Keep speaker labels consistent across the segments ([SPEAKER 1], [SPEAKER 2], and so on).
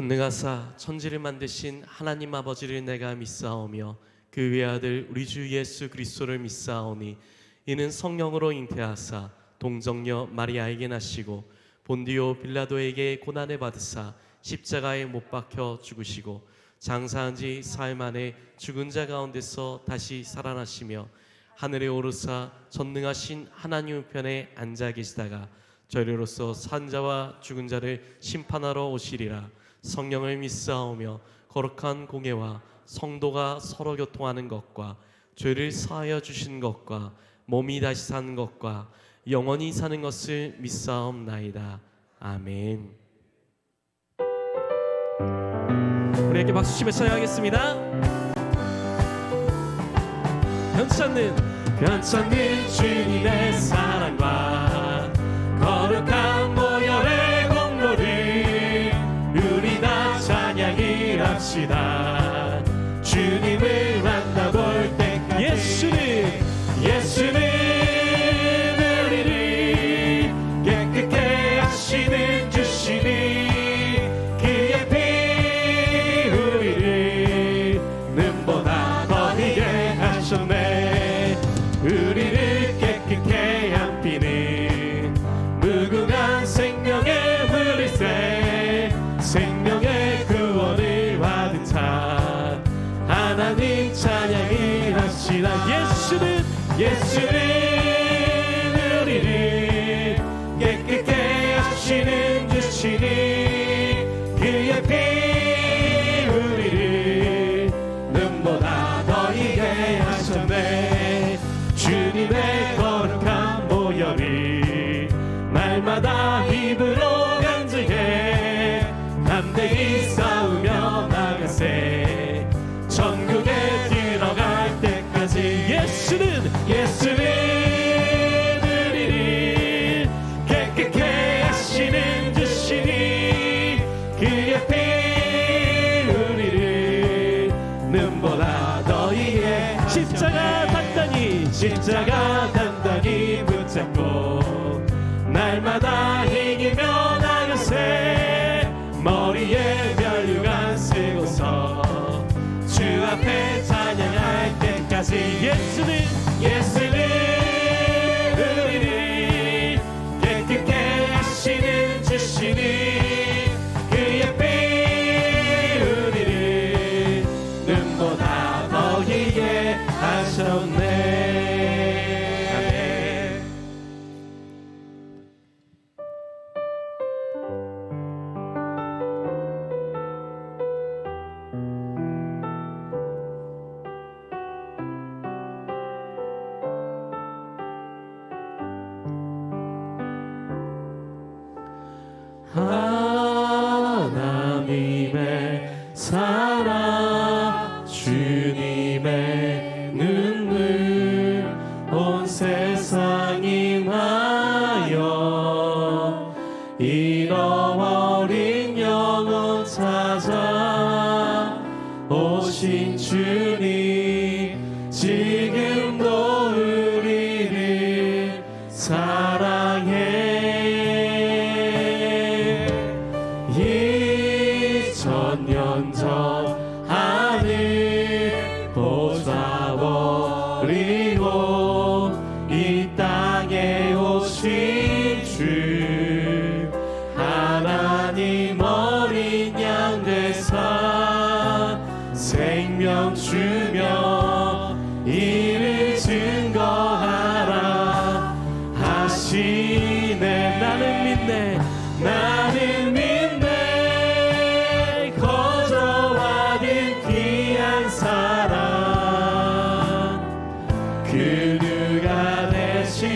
[SPEAKER 1] 전능하사 천지를 만드신 하나님 아버지를 내가 믿사오며 그 외아들 우리 주 예수 그리스도를 믿사오니 이는 성령으로 잉태하사 동정녀 마리아에게 나시고 본디오 빌라도에게 고난을 받으사 십자가에 못 박혀 죽으시고 장사한 지 사흘 만에 죽은 자 가운데서 다시 살아나시며 하늘에 오르사 전능하신 하나님 우편에 앉아 계시다가 저희로서 산 자와 죽은 자를 심판하러 오시리라. 성령을 믿사오며 거룩한 공예와 성도가 서로 교통하는 것과 죄를 사하여 주신 것과 몸이 다시 사는 것과 영원히 사는 것을 믿사옵나이다. 아멘. 우리에게 박수 치며 찬양하겠습니다. 변찮는 주님의 사랑과 거룩한 보혈의 공로를 우리 다 찬양을 합시다. 주님을 만나볼 때까지 예수는 우리를 깨끗게 하시는 주시니 그의 피 우리를 눈보다 더디게 하셨네. 우리를 깨끗게 한 피는 무궁한 생명의 물일세 생명의 구원을 받은 자 하나님 찬양을 합시다. 예수는 우리를 깨끗게 하시는 주시니 그의 피 우리를 눈보다 더이게 하셨네. 주님의 거룩한 보혈이 날마다 입으로 간증해 담대히 싸우며 나가세. 천국에 들어갈 때까지 예수는 우리를 깨끗게 하시는 주시니 그의 피 우리를 눈보다 더이게 십자가 단단히 붙잡고 날마다 이기며 나가세. 머리에 면류관 쓰고서 주 앞에 찬양할 때까지 예수는 우리를 깨끗게 하시는 주시니 그의 피 우리를 눈보다 더이게 하셨네. 하나님의 사랑 주님의 눈물 온 세상이 임하여 잃어버린 영혼 찾아 오신 주님 지금도 우리를 사랑해. 2000년 전 하늘 보좌버리고 이 땅에 오신 주 하나님 어린 양 되사 생명 주며 이를 증거하라 하시네. 나는 믿네 거저와는 귀한 사랑 그 누가 대신하리요.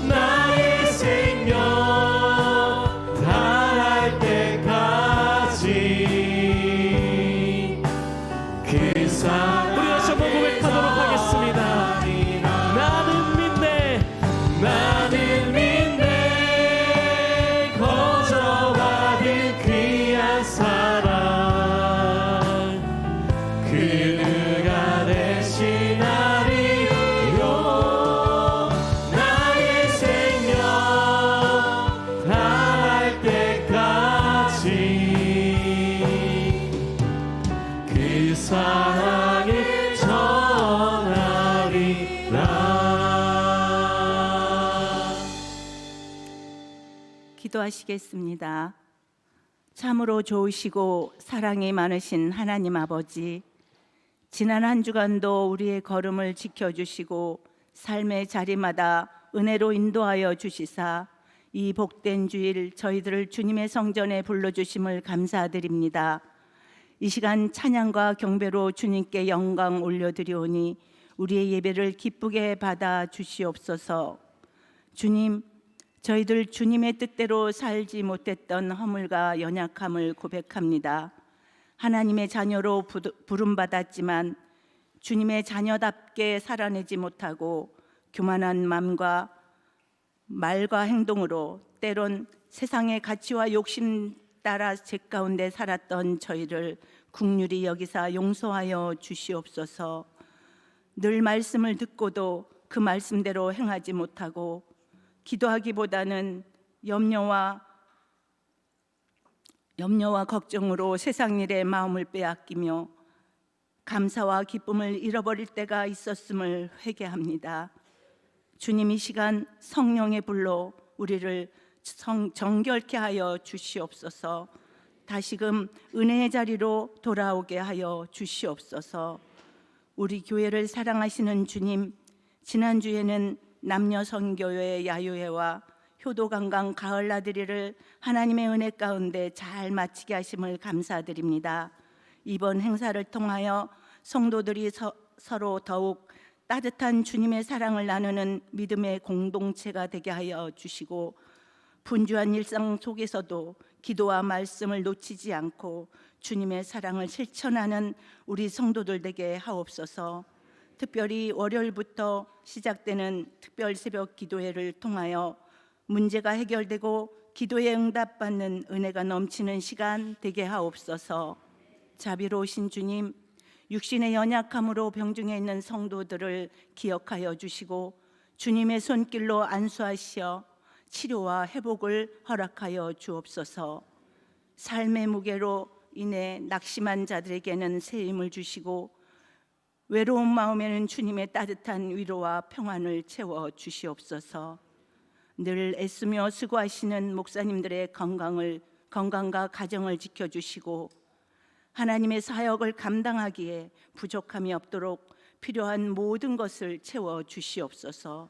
[SPEAKER 1] 나의 생명 다할 때까지 그 사랑 우리 다시 한번 고백하도록 하겠습니다. 나는 믿네 거저와는 귀한 사랑 그 누가 그 사랑을 전하리라.
[SPEAKER 2] 기도하시겠습니다. 참으로 좋으시고 사랑이 많으신 하나님 아버지, 지난 한 주간도 우리의 걸음을 지켜주시고 삶의 자리마다 은혜로 인도하여 주시사 이 복된 주일 저희들을 주님의 성전에 불러주심을 감사드립니다. 이 시간 찬양과 경배로 주님께 영광 올려드리오니 우리의 예배를 기쁘게 받아 주시옵소서. 주님, 저희들 주님의 뜻대로 살지 못했던 허물과 연약함을 고백합니다. 하나님의 자녀로 부름받았지만 주님의 자녀답게 살아내지 못하고 교만한 마음과 말과 행동으로 때론 세상의 가치와 욕심 따라 죄 가운데 살았던 저희를 긍휼히 여기사 용서하여 주시옵소서. 늘 말씀을 듣고도 그 말씀대로 행하지 못하고 기도하기보다는 염려와 걱정으로 세상 일에 마음을 빼앗기며 감사와 기쁨을 잃어버릴 때가 있었음을 회개합니다. 주님, 이 시간 성령의 불로 우리를 정결케 하여 주시옵소서. 다시금 은혜의 자리로 돌아오게 하여 주시옵소서. 우리 교회를 사랑하시는 주님, 지난주에는 남녀 선교회 야유회와 효도관광 가을 나들이를 하나님의 은혜 가운데 잘 마치게 하심을 감사드립니다. 이번 행사를 통하여 성도들이 서로 더욱 따뜻한 주님의 사랑을 나누는 믿음의 공동체가 되게 하여 주시고 분주한 일상 속에서도 기도와 말씀을 놓치지 않고 주님의 사랑을 실천하는 우리 성도들 되게 하옵소서. 특별히 월요일부터 시작되는 특별 새벽 기도회를 통하여 문제가 해결되고 기도에 응답받는 은혜가 넘치는 시간 되게 하옵소서. 자비로우신 주님, 육신의 연약함으로 병중에 있는 성도들을 기억하여 주시고 주님의 손길로 안수하시어 치료와 회복을 허락하여 주옵소서. 삶의 무게로 인해 낙심한 자들에게는 새 힘을 주시고 외로운 마음에는 주님의 따뜻한 위로와 평안을 채워 주시옵소서. 늘 애쓰며 수고하시는 목사님들의 건강과 가정을 지켜주시고 하나님의 사역을 감당하기에 부족함이 없도록 필요한 모든 것을 채워 주시옵소서.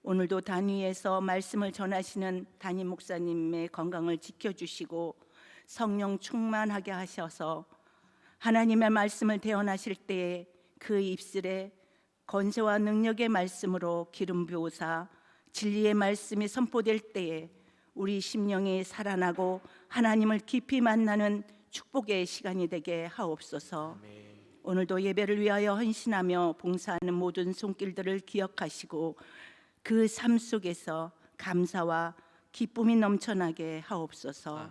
[SPEAKER 2] 오늘도 단위에서 말씀을 전하시는 담임 목사님의 건강을 지켜주시고 성령 충만하게 하셔서 하나님의 말씀을 대언하실 때에 그 입술에 권세와 능력의 말씀으로 기름 부으사 진리의 말씀이 선포될 때에 우리 심령이 살아나고 하나님을 깊이 만나는 축복의 시간이 되게 하옵소서. 오늘도 예배를 위하여 헌신하며 봉사하는 모든 손길들을 기억하시고 그 삶 속에서 감사와 기쁨이 넘쳐나게 하옵소서.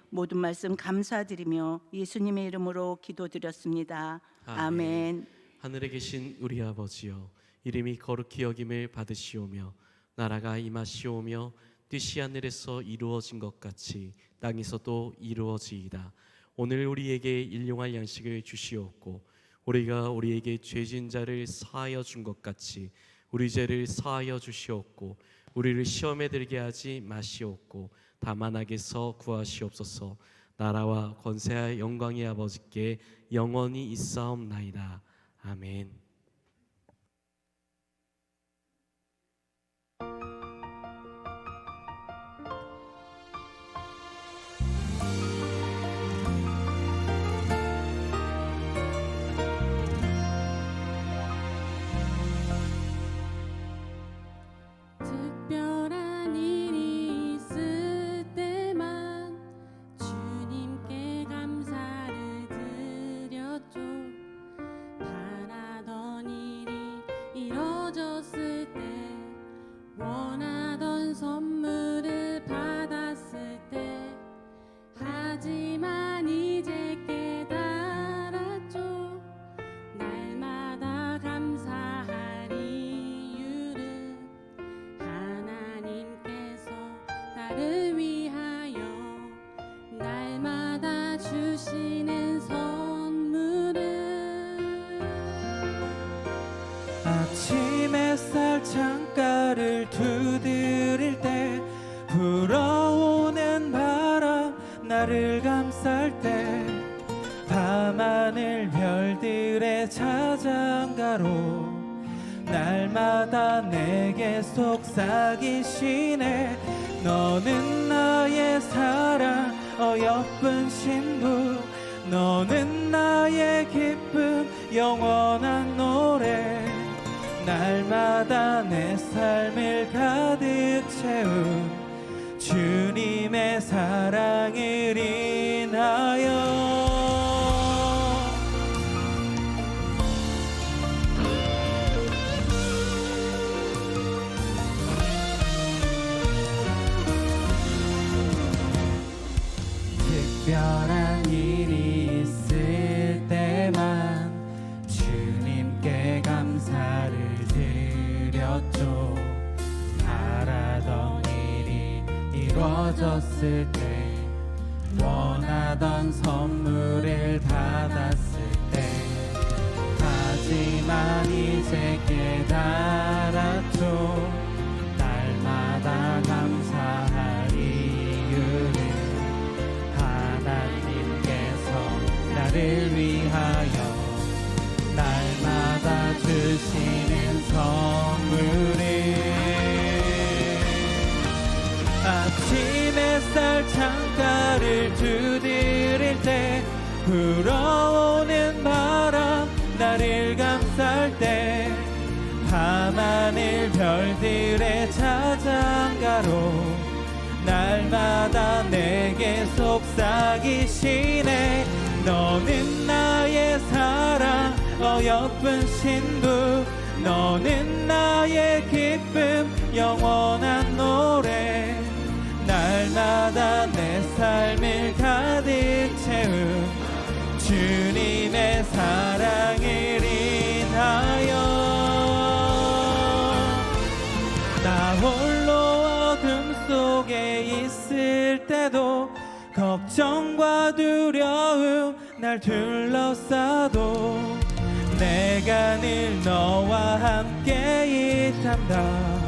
[SPEAKER 2] 모든 말씀 감사드리며 예수님의 이름으로 기도드렸습니다. 아멘.
[SPEAKER 1] 하늘에 계신 우리 아버지여, 이름이 거룩히 여김을 받으시오며 나라가 임하시오며 뜻이 하늘에서 이루어진 것 같이 땅에서도 이루어지이다. 오늘 우리에게 일용할 양식을 주시옵고 우리가 우리에게 죄진 자를 사하여 준 것 같이 우리 죄를 사하여 주시옵고 우리를 시험에 들게 하지 마시옵고 다만 악에서 구하시옵소서. 나라와 권세와 영광이 아버지께 영원히 있사옵나이다. 아멘.
[SPEAKER 3] 특별한 일이 있을 때만 주님께 감사를 드렸죠. 바라던 일이 이뤄졌을 때, 원하던 선물을 받았을 때, 하지만 이제 깨달았죠. 날마다 감사할 이유를 하나님께서 나를 위하여 날마다 주시는 선물을
[SPEAKER 4] 아침 햇살 창가를 두드릴 때 불어오는 바람 나를 감쌀 때 밤하늘 별들의 자장가로 날마다 내게 속삭이시네. 너는 나의 사랑 어여쁜 신부, 너는 나의 기쁨 영원한 노래. 날마다 내 삶을 가득 채운 주님의 사랑을 인하여. 특별한 일이 있을 때만 주님께 감사를 드렸죠. 바라던 일이 이루어졌을 때, 원하던 선물을 받았을 때, 하지만 이제 깨달았죠. 날마다 감사할 이유를 하나님께서 나를 위하여 날마다 주시는 선물을. 아침 햇살 창가를 두드릴 때 불어오는 바람 나를 감쌀 때 밤하늘 별들의 자장가로 날마다 내게 속삭이시네. 너는 나의 사랑 어여쁜 신부, 너는 나의 기쁨 영원한 노래. 날마다 내 삶을 가득 채운 주님의 사랑을 인하여. 나 홀로 어둠 속에 있을 때도 걱정과 두려움 날 둘러싸도 내가 늘 너와 함께 있단다.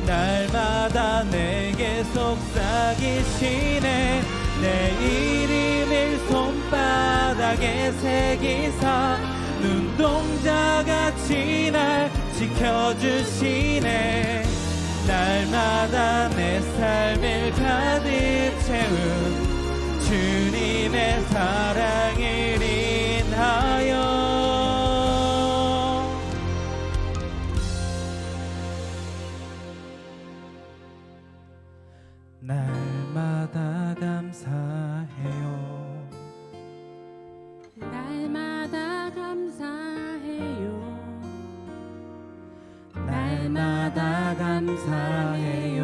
[SPEAKER 4] 날마다 내게 속삭이시네. 내 이름을 손바닥에 새기사 눈동자같이 날 지켜주시네. 날마다 내 삶을 가득 채운 주님의 사랑을 인하여. 날마다 감사해요.
[SPEAKER 3] 날마다 감사해요.
[SPEAKER 4] 날마다 감사해요.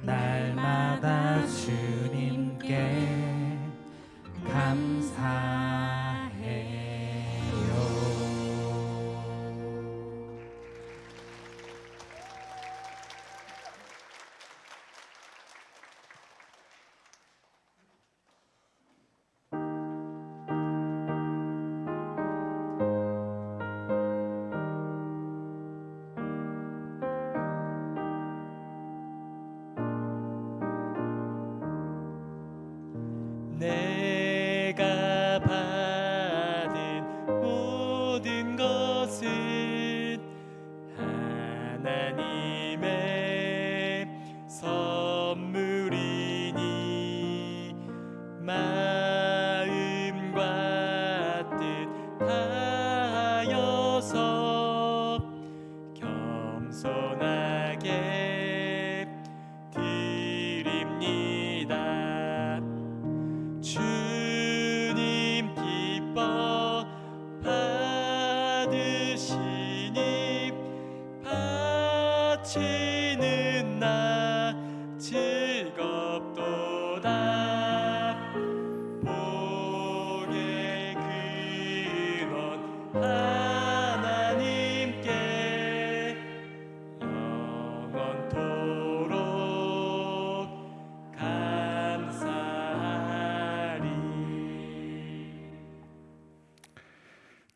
[SPEAKER 4] 날마다 주님께 감사해요.
[SPEAKER 1] 내가 받은 모든 것은 하나님의 선물이니 마음과 뜻 다하여서 겸손하게 드립니다. 주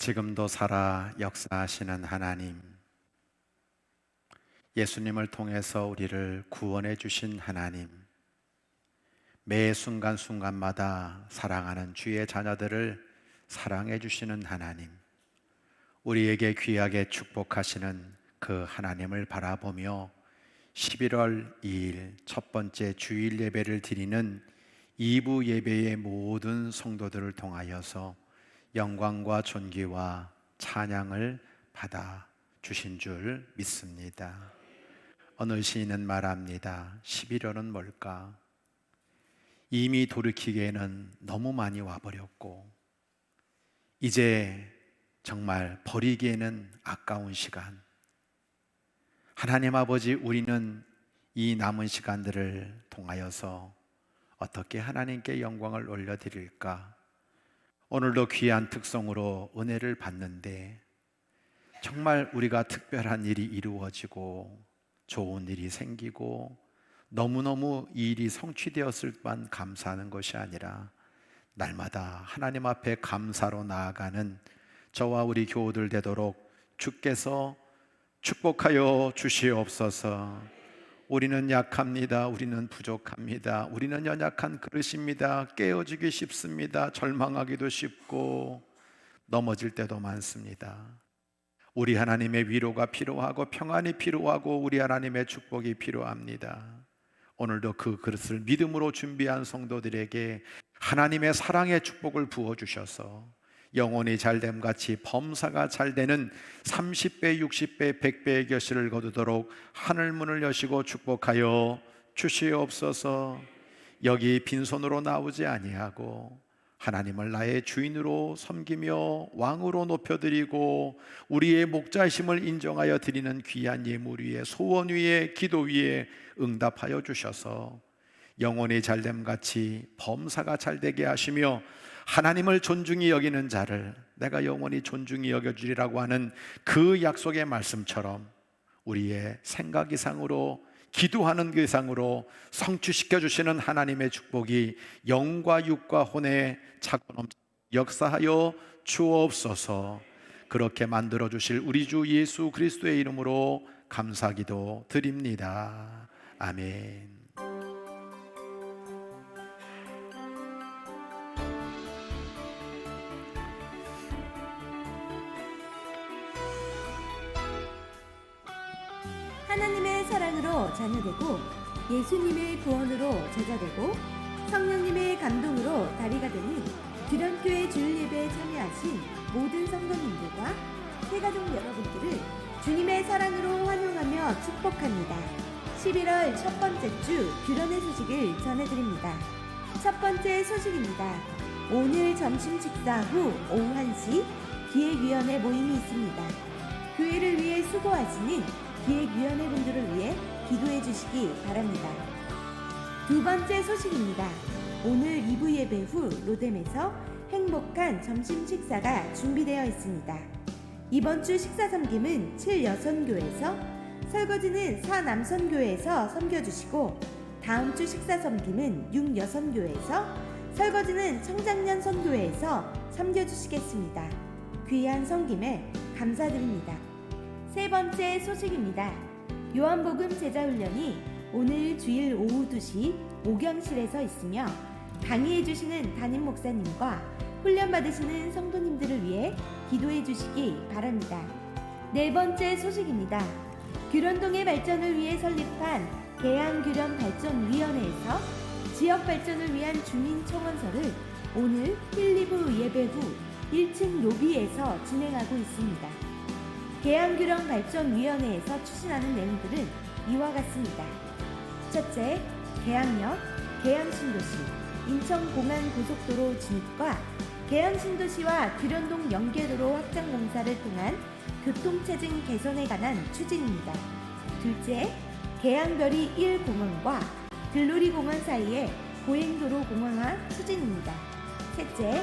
[SPEAKER 5] 지금도 살아 역사하시는 하나님, 예수님을 통해서 우리를 구원해 주신 하나님, 매 순간순간마다 사랑하는 주의 자녀들을 사랑해 주시는 하나님, 우리에게 귀하게 축복하시는 그 하나님을 바라보며 11월 2일 첫 번째 주일 예배를 드리는 2부 예배의 모든 성도들을 통하여서 영광과 존귀와 찬양을 받아 주신 줄 믿습니다. 어느 시인은 말합니다. 11월은 뭘까? 이미 돌이키기에는 너무 많이 와버렸고 이제 정말 버리기에는 아까운 시간. 하나님 아버지, 우리는 이 남은 시간들을 통하여서 어떻게 하나님께 영광을 올려드릴까? 오늘도 귀한 특성으로 은혜를 받는데 정말 우리가 특별한 일이 이루어지고 좋은 일이 생기고 너무너무 이 일이 성취되었을 만 감사하는 것이 아니라 날마다 하나님 앞에 감사로 나아가는 저와 우리 교우들 되도록 주께서 축복하여 주시옵소서. 우리는 약합니다. 우리는 부족합니다. 우리는 연약한 그릇입니다. 깨어지기 쉽습니다. 절망하기도 쉽고 넘어질 때도 많습니다. 우리 하나님의 위로가 필요하고 평안이 필요하고 우리 하나님의 축복이 필요합니다. 오늘도 그 그릇을 믿음으로 준비한 성도들에게 하나님의 사랑의 축복을 부어주셔서 영혼이 잘됨 같이 범사가 잘되는 30배, 60배, 100배의 결실을 거두도록 하늘문을 여시고 축복하여 주시옵소서. 여기 빈손으로 나오지 아니하고 하나님을 나의 주인으로 섬기며 왕으로 높여드리고 우리의 목자심을 인정하여 드리는 귀한 예물 위에, 소원 위에, 기도 위에 응답하여 주셔서 영혼이 잘됨 같이 범사가 잘되게 하시며 하나님을 존중히 여기는 자를 내가 영원히 존중히 여겨주리라고 하는 그 약속의 말씀처럼 우리의 생각 이상으로, 기도하는 그 이상으로 성취시켜 주시는 하나님의 축복이 영과 육과 혼에 차고 넘쳐 역사하여 주옵소서. 그렇게 만들어 주실 우리 주 예수 그리스도의 이름으로 감사기도 드립니다. 아멘.
[SPEAKER 6] 하나님의 사랑으로 자녀되고 예수님의 구원으로 제자되고 성령님의 감동으로 다리가 되는 규련교회 주일 예배에 참여하신 모든 성도님들과 새가족 여러분들을 주님의 사랑으로 환영하며 축복합니다. 11월 첫 번째 주 규련의 소식을 전해드립니다. 첫 번째 소식입니다. 오늘 점심 식사 후 오후 1시 기획위원회 모임이 있습니다. 교회를 위해 수고하시는 기획위원회 분들을 위해 기도해 주시기 바랍니다. 두 번째 소식입니다. 오늘 2부 예배 후 로뎀에서 행복한 점심 식사가 준비되어 있습니다. 이번 주 식사 섬김은 7여선교에서, 설거지는 4남선교에서 섬겨주시고 다음 주 식사 섬김은 6여선교에서, 설거지는 청장년 선교회에서 섬겨주시겠습니다. 귀한 섬김에 감사드립니다. 세 번째 소식입니다. 요한복음 제자훈련이 오늘 주일 오후 2시 오경실에서 있으며 강의해 주시는 담임 목사님과 훈련받으시는 성도님들을 위해 기도해 주시기 바랍니다. 네 번째 소식입니다. 규련동의 발전을 위해 설립한 계양규련발전위원회에서 지역 발전을 위한 주민청원서를 오늘 1, 2부 예배 후 1층 로비에서 진행하고 있습니다. 계양규련발전위원회에서 추진하는 내용들은 이와 같습니다. 첫째, 계양역, 계양신도시, 인천공안고속도로 진입과 계양신도시와 규련동 연계도로 확장 공사를 통한 교통체증 개선에 관한 추진입니다. 둘째, 계양별이 1공원과 들놀이공원 사이의 보행도로 공원화 추진입니다. 셋째,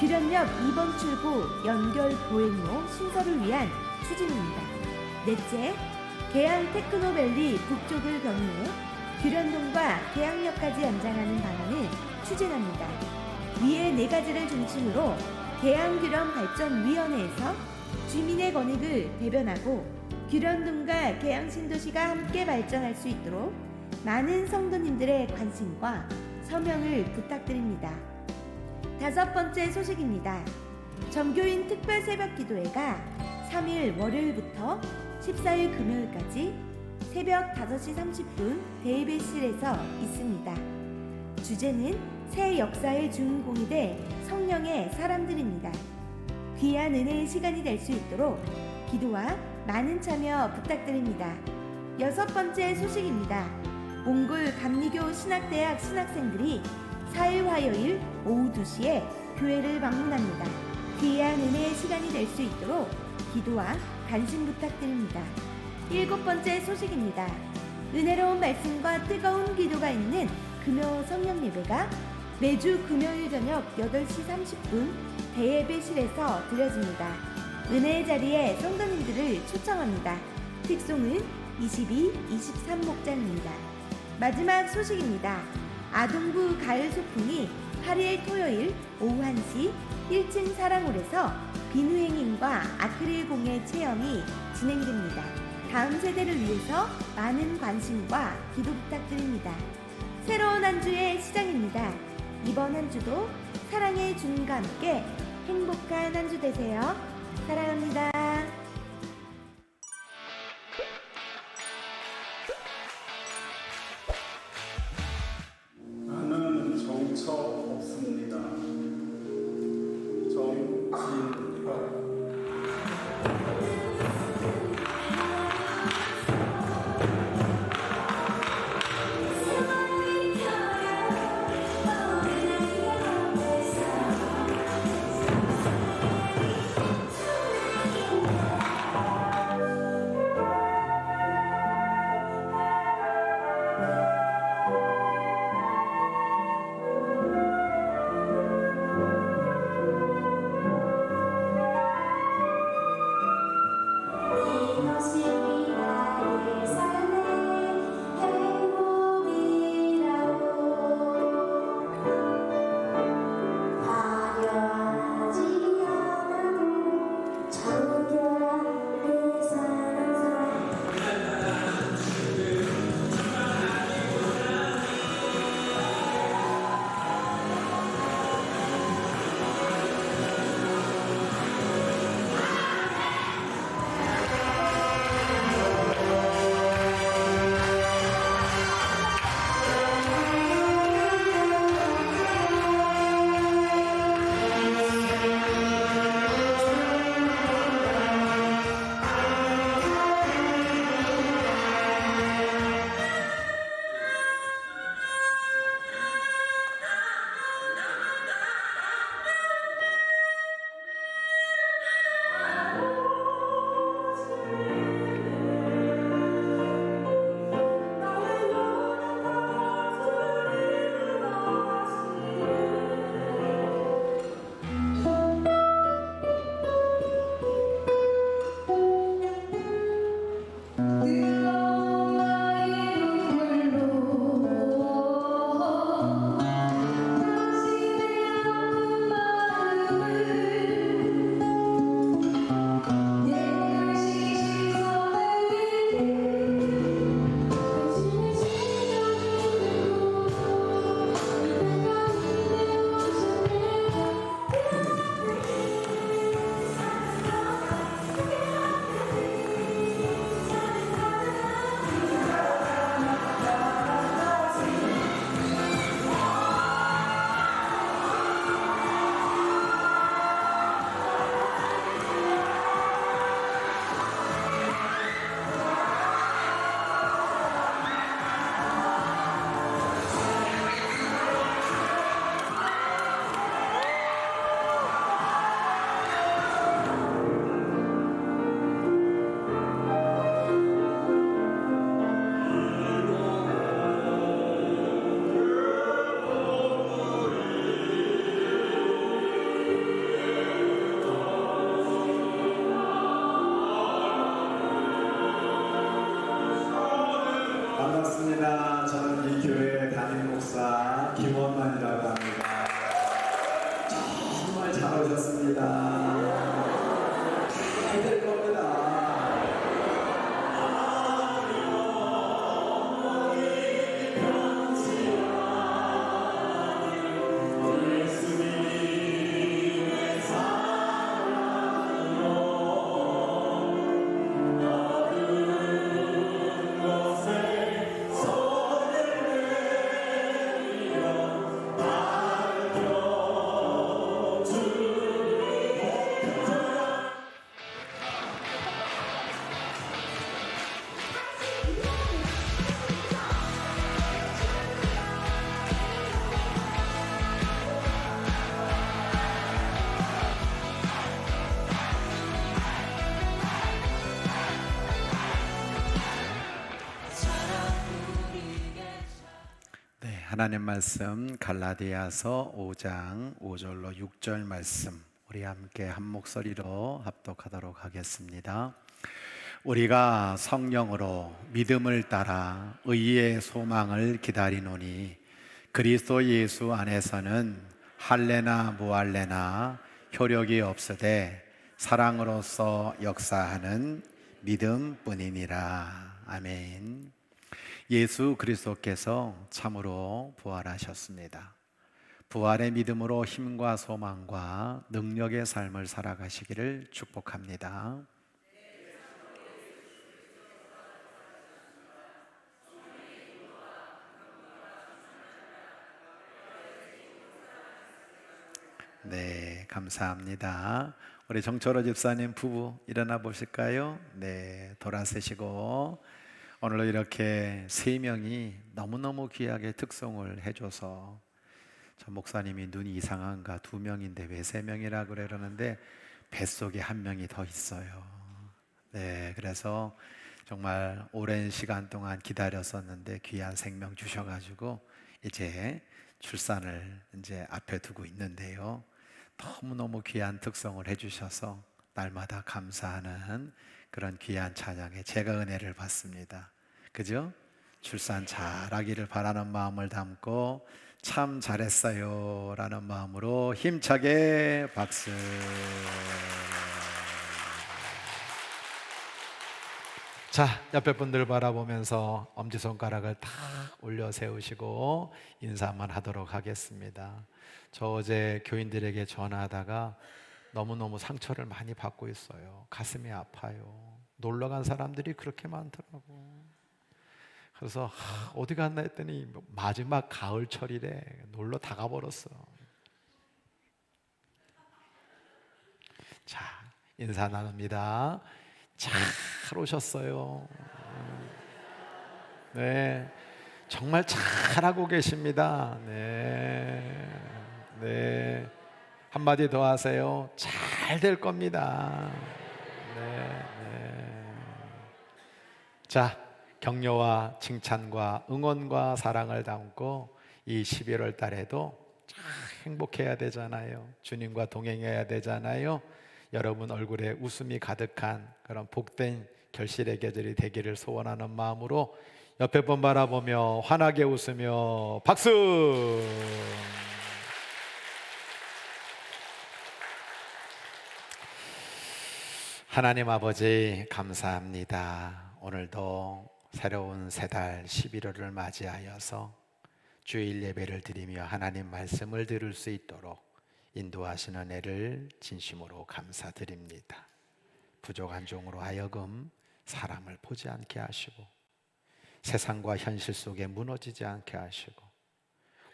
[SPEAKER 6] 규련역 2번 출구 연결 보행로 신설을 위한 추진입니다. 넷째, 계양 테크노밸리 북쪽을 경유해 규련동과 계양역까지 연장하는 방안을 추진합니다. 위의 네 가지를 중심으로 계양규련발전위원회에서 주민의 권익을 대변하고 규련동과 계양신도시가 함께 발전할 수 있도록 많은 성도님들의 관심과 서명을 부탁드립니다. 5번째 소식입니다. 정교인 특별 새벽 기도회가 3일 월요일부터 14일 금요일까지 새벽 5시 30분 대예배실에서 있습니다. 주제는 새 역사의 주인공이 될 성령의 사람들입니다. 귀한 은혜의 시간이 될 수 있도록 기도와 많은 참여 부탁드립니다. 6번째 소식입니다. 몽골 감리교 신학대학 신학생들이 4일 화요일 오후 2시에 교회를 방문합니다. 귀한 은혜의 시간이 될 수 있도록 기도와 관심 부탁드립니다. 7번째 소식입니다. 은혜로운 말씀과 뜨거운 기도가 있는 금요 성령 예배가 매주 금요일 저녁 8시 30분 대예배실에서 드려집니다. 은혜의 자리에 성도님들을 초청합니다. 특송은 22, 23목장입니다. 마지막 소식입니다. 아동부 가을 소풍이 8일 토요일 오후 1시 1층 사랑홀에서 비누행인과 아크릴 공예 체험이 진행됩니다. 다음 세대를 위해서 많은 관심과 기도 부탁드립니다. 새로운 한 주의 시작입니다. 이번 한 주도 사랑의 주님과 함께 행복한 한 주 되세요. 사랑합니다.
[SPEAKER 7] 나는 정처 없습니다. 정진화. 수고하셨습니다. 잘될 겁니다.
[SPEAKER 5] 네, 하나님 말씀 갈라디아서 5장 5절로 6절 말씀 우리 함께 한 목소리로 합독하도록 하겠습니다. 우리가 성령으로 믿음을 따라 의의 소망을 기다리노니 그리스도 예수 안에서는 할례나 무할례나 효력이 없으되 사랑으로서 역사하는 믿음뿐이니라. 아멘. 예수 그리스도께서 참으로 부활하셨습니다. 부활의 믿음으로 힘과 소망과 능력의 삶을 살아가시기를 축복합니다. 네, 감사합니다. 우리 정철호 집사님 부부 일어나 보실까요? 네, 돌아서시고 오늘로 이렇게 세 명이 너무너무 귀하게 특송을 해줘서 저 목사님이 눈이 이상한가 2명인데 왜 3명이라 그러는데 뱃속에 1명이 더 있어요. 네, 그래서 정말 오랜 시간 동안 기다렸었는데 귀한 생명 주셔가지고 이제 출산을 이제 앞에 두고 있는데요. 너무너무 귀한 특송을 해주셔서 날마다 감사하는 그런 귀한 찬양에 제가 은혜를 받습니다. 그죠? 출산 잘하기를 바라는 마음을 담고 참 잘했어요 라는 마음으로 힘차게 박수. 자, 옆에 분들 바라보면서 엄지손가락을 다 올려 세우시고 인사만 하도록 하겠습니다. 저 어제 교인들에게 전화하다가 너무너무 상처를 많이 받고 있어요. 가슴이 아파요. 놀러 간 사람들이 그렇게 많더라고. 그래서 어디 갔나 했더니 마지막 가을철이래. 놀러 다 가버렸어. 자, 인사 나눕니다. 잘 오셨어요. 네, 정말 잘하고 계십니다. 네, 네. 한마디 더 하세요. 잘 될 겁니다. 네, 네. 자, 격려와 칭찬과 응원과 사랑을 담고 이 11월 달에도 참 행복해야 되잖아요. 주님과 동행해야 되잖아요. 여러분 얼굴에 웃음이 가득한 그런 복된 결실의 계절이 되기를 소원하는 마음으로 옆에 분 바라보며 환하게 웃으며 박수. 하나님 아버지 감사합니다. 오늘도 새로운 새 달 11월을 맞이하여서 주일 예배를 드리며 하나님 말씀을 들을 수 있도록 인도하시는 애를 진심으로 감사드립니다. 부족한 종으로 하여금 사람을 보지 않게 하시고 세상과 현실 속에 무너지지 않게 하시고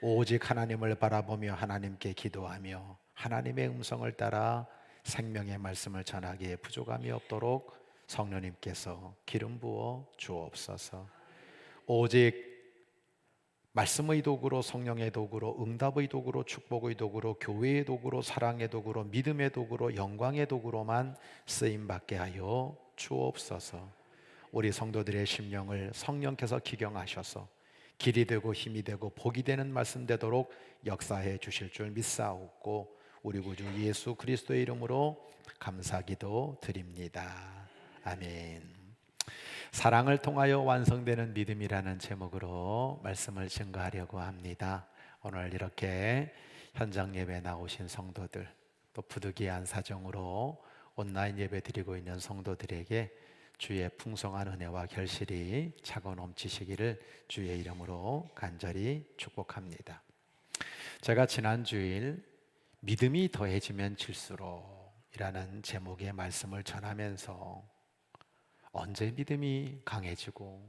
[SPEAKER 5] 오직 하나님을 바라보며 하나님께 기도하며 하나님의 음성을 따라 생명의 말씀을 전하기에 부족함이 없도록 성령님께서 기름 부어 주옵소서. 오직 말씀의 도구로, 성령의 도구로, 응답의 도구로, 축복의 도구로, 교회의 도구로, 사랑의 도구로, 믿음의 도구로, 영광의 도구로만 쓰임받게 하여 주옵소서. 우리 성도들의 심령을 성령께서 기경하셔서 길이 되고 힘이 되고 복이 되는 말씀 되도록 역사해 주실 줄 믿사옵고 우리 구주 예수 그리스도의 이름으로 감사기도 드립니다. 아멘. 사랑을 통하여 완성되는 믿음이라는 제목으로 말씀을 증거하려고 합니다. 오늘 이렇게 현장 예배 나오신 성도들 또 부득이한 사정으로 온라인 예배 드리고 있는 성도들에게 주의 풍성한 은혜와 결실이 차고 넘치시기를 주의 이름으로 간절히 축복합니다. 제가 지난 주일 믿음이 더해지면 질수록 이라는 제목의 말씀을 전하면서 언제 믿음이 강해지고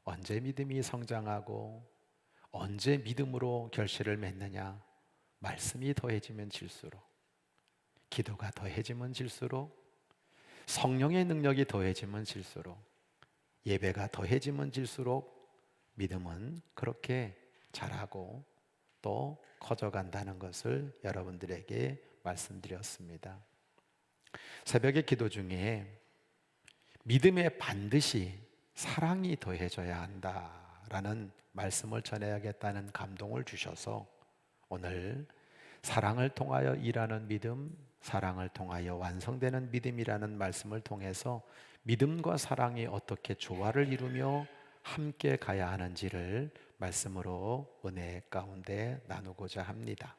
[SPEAKER 5] 언제 믿음이 성장하고 언제 믿음으로 결실을 맺느냐, 말씀이 더해지면 질수록, 기도가 더해지면 질수록, 성령의 능력이 더해지면 질수록, 예배가 더해지면 질수록 믿음은 그렇게 자라고 또 커져간다는 것을 여러분들에게 말씀드렸습니다. 새벽의 기도 중에 믿음에 반드시 사랑이 더해져야 한다라는 말씀을 전해야겠다는 감동을 주셔서 오늘 사랑을 통하여 일하는 믿음, 사랑을 통하여 완성되는 믿음이라는 말씀을 통해서 믿음과 사랑이 어떻게 조화를 이루며 함께 가야 하는지를 말씀으로 은혜 가운데 나누고자 합니다.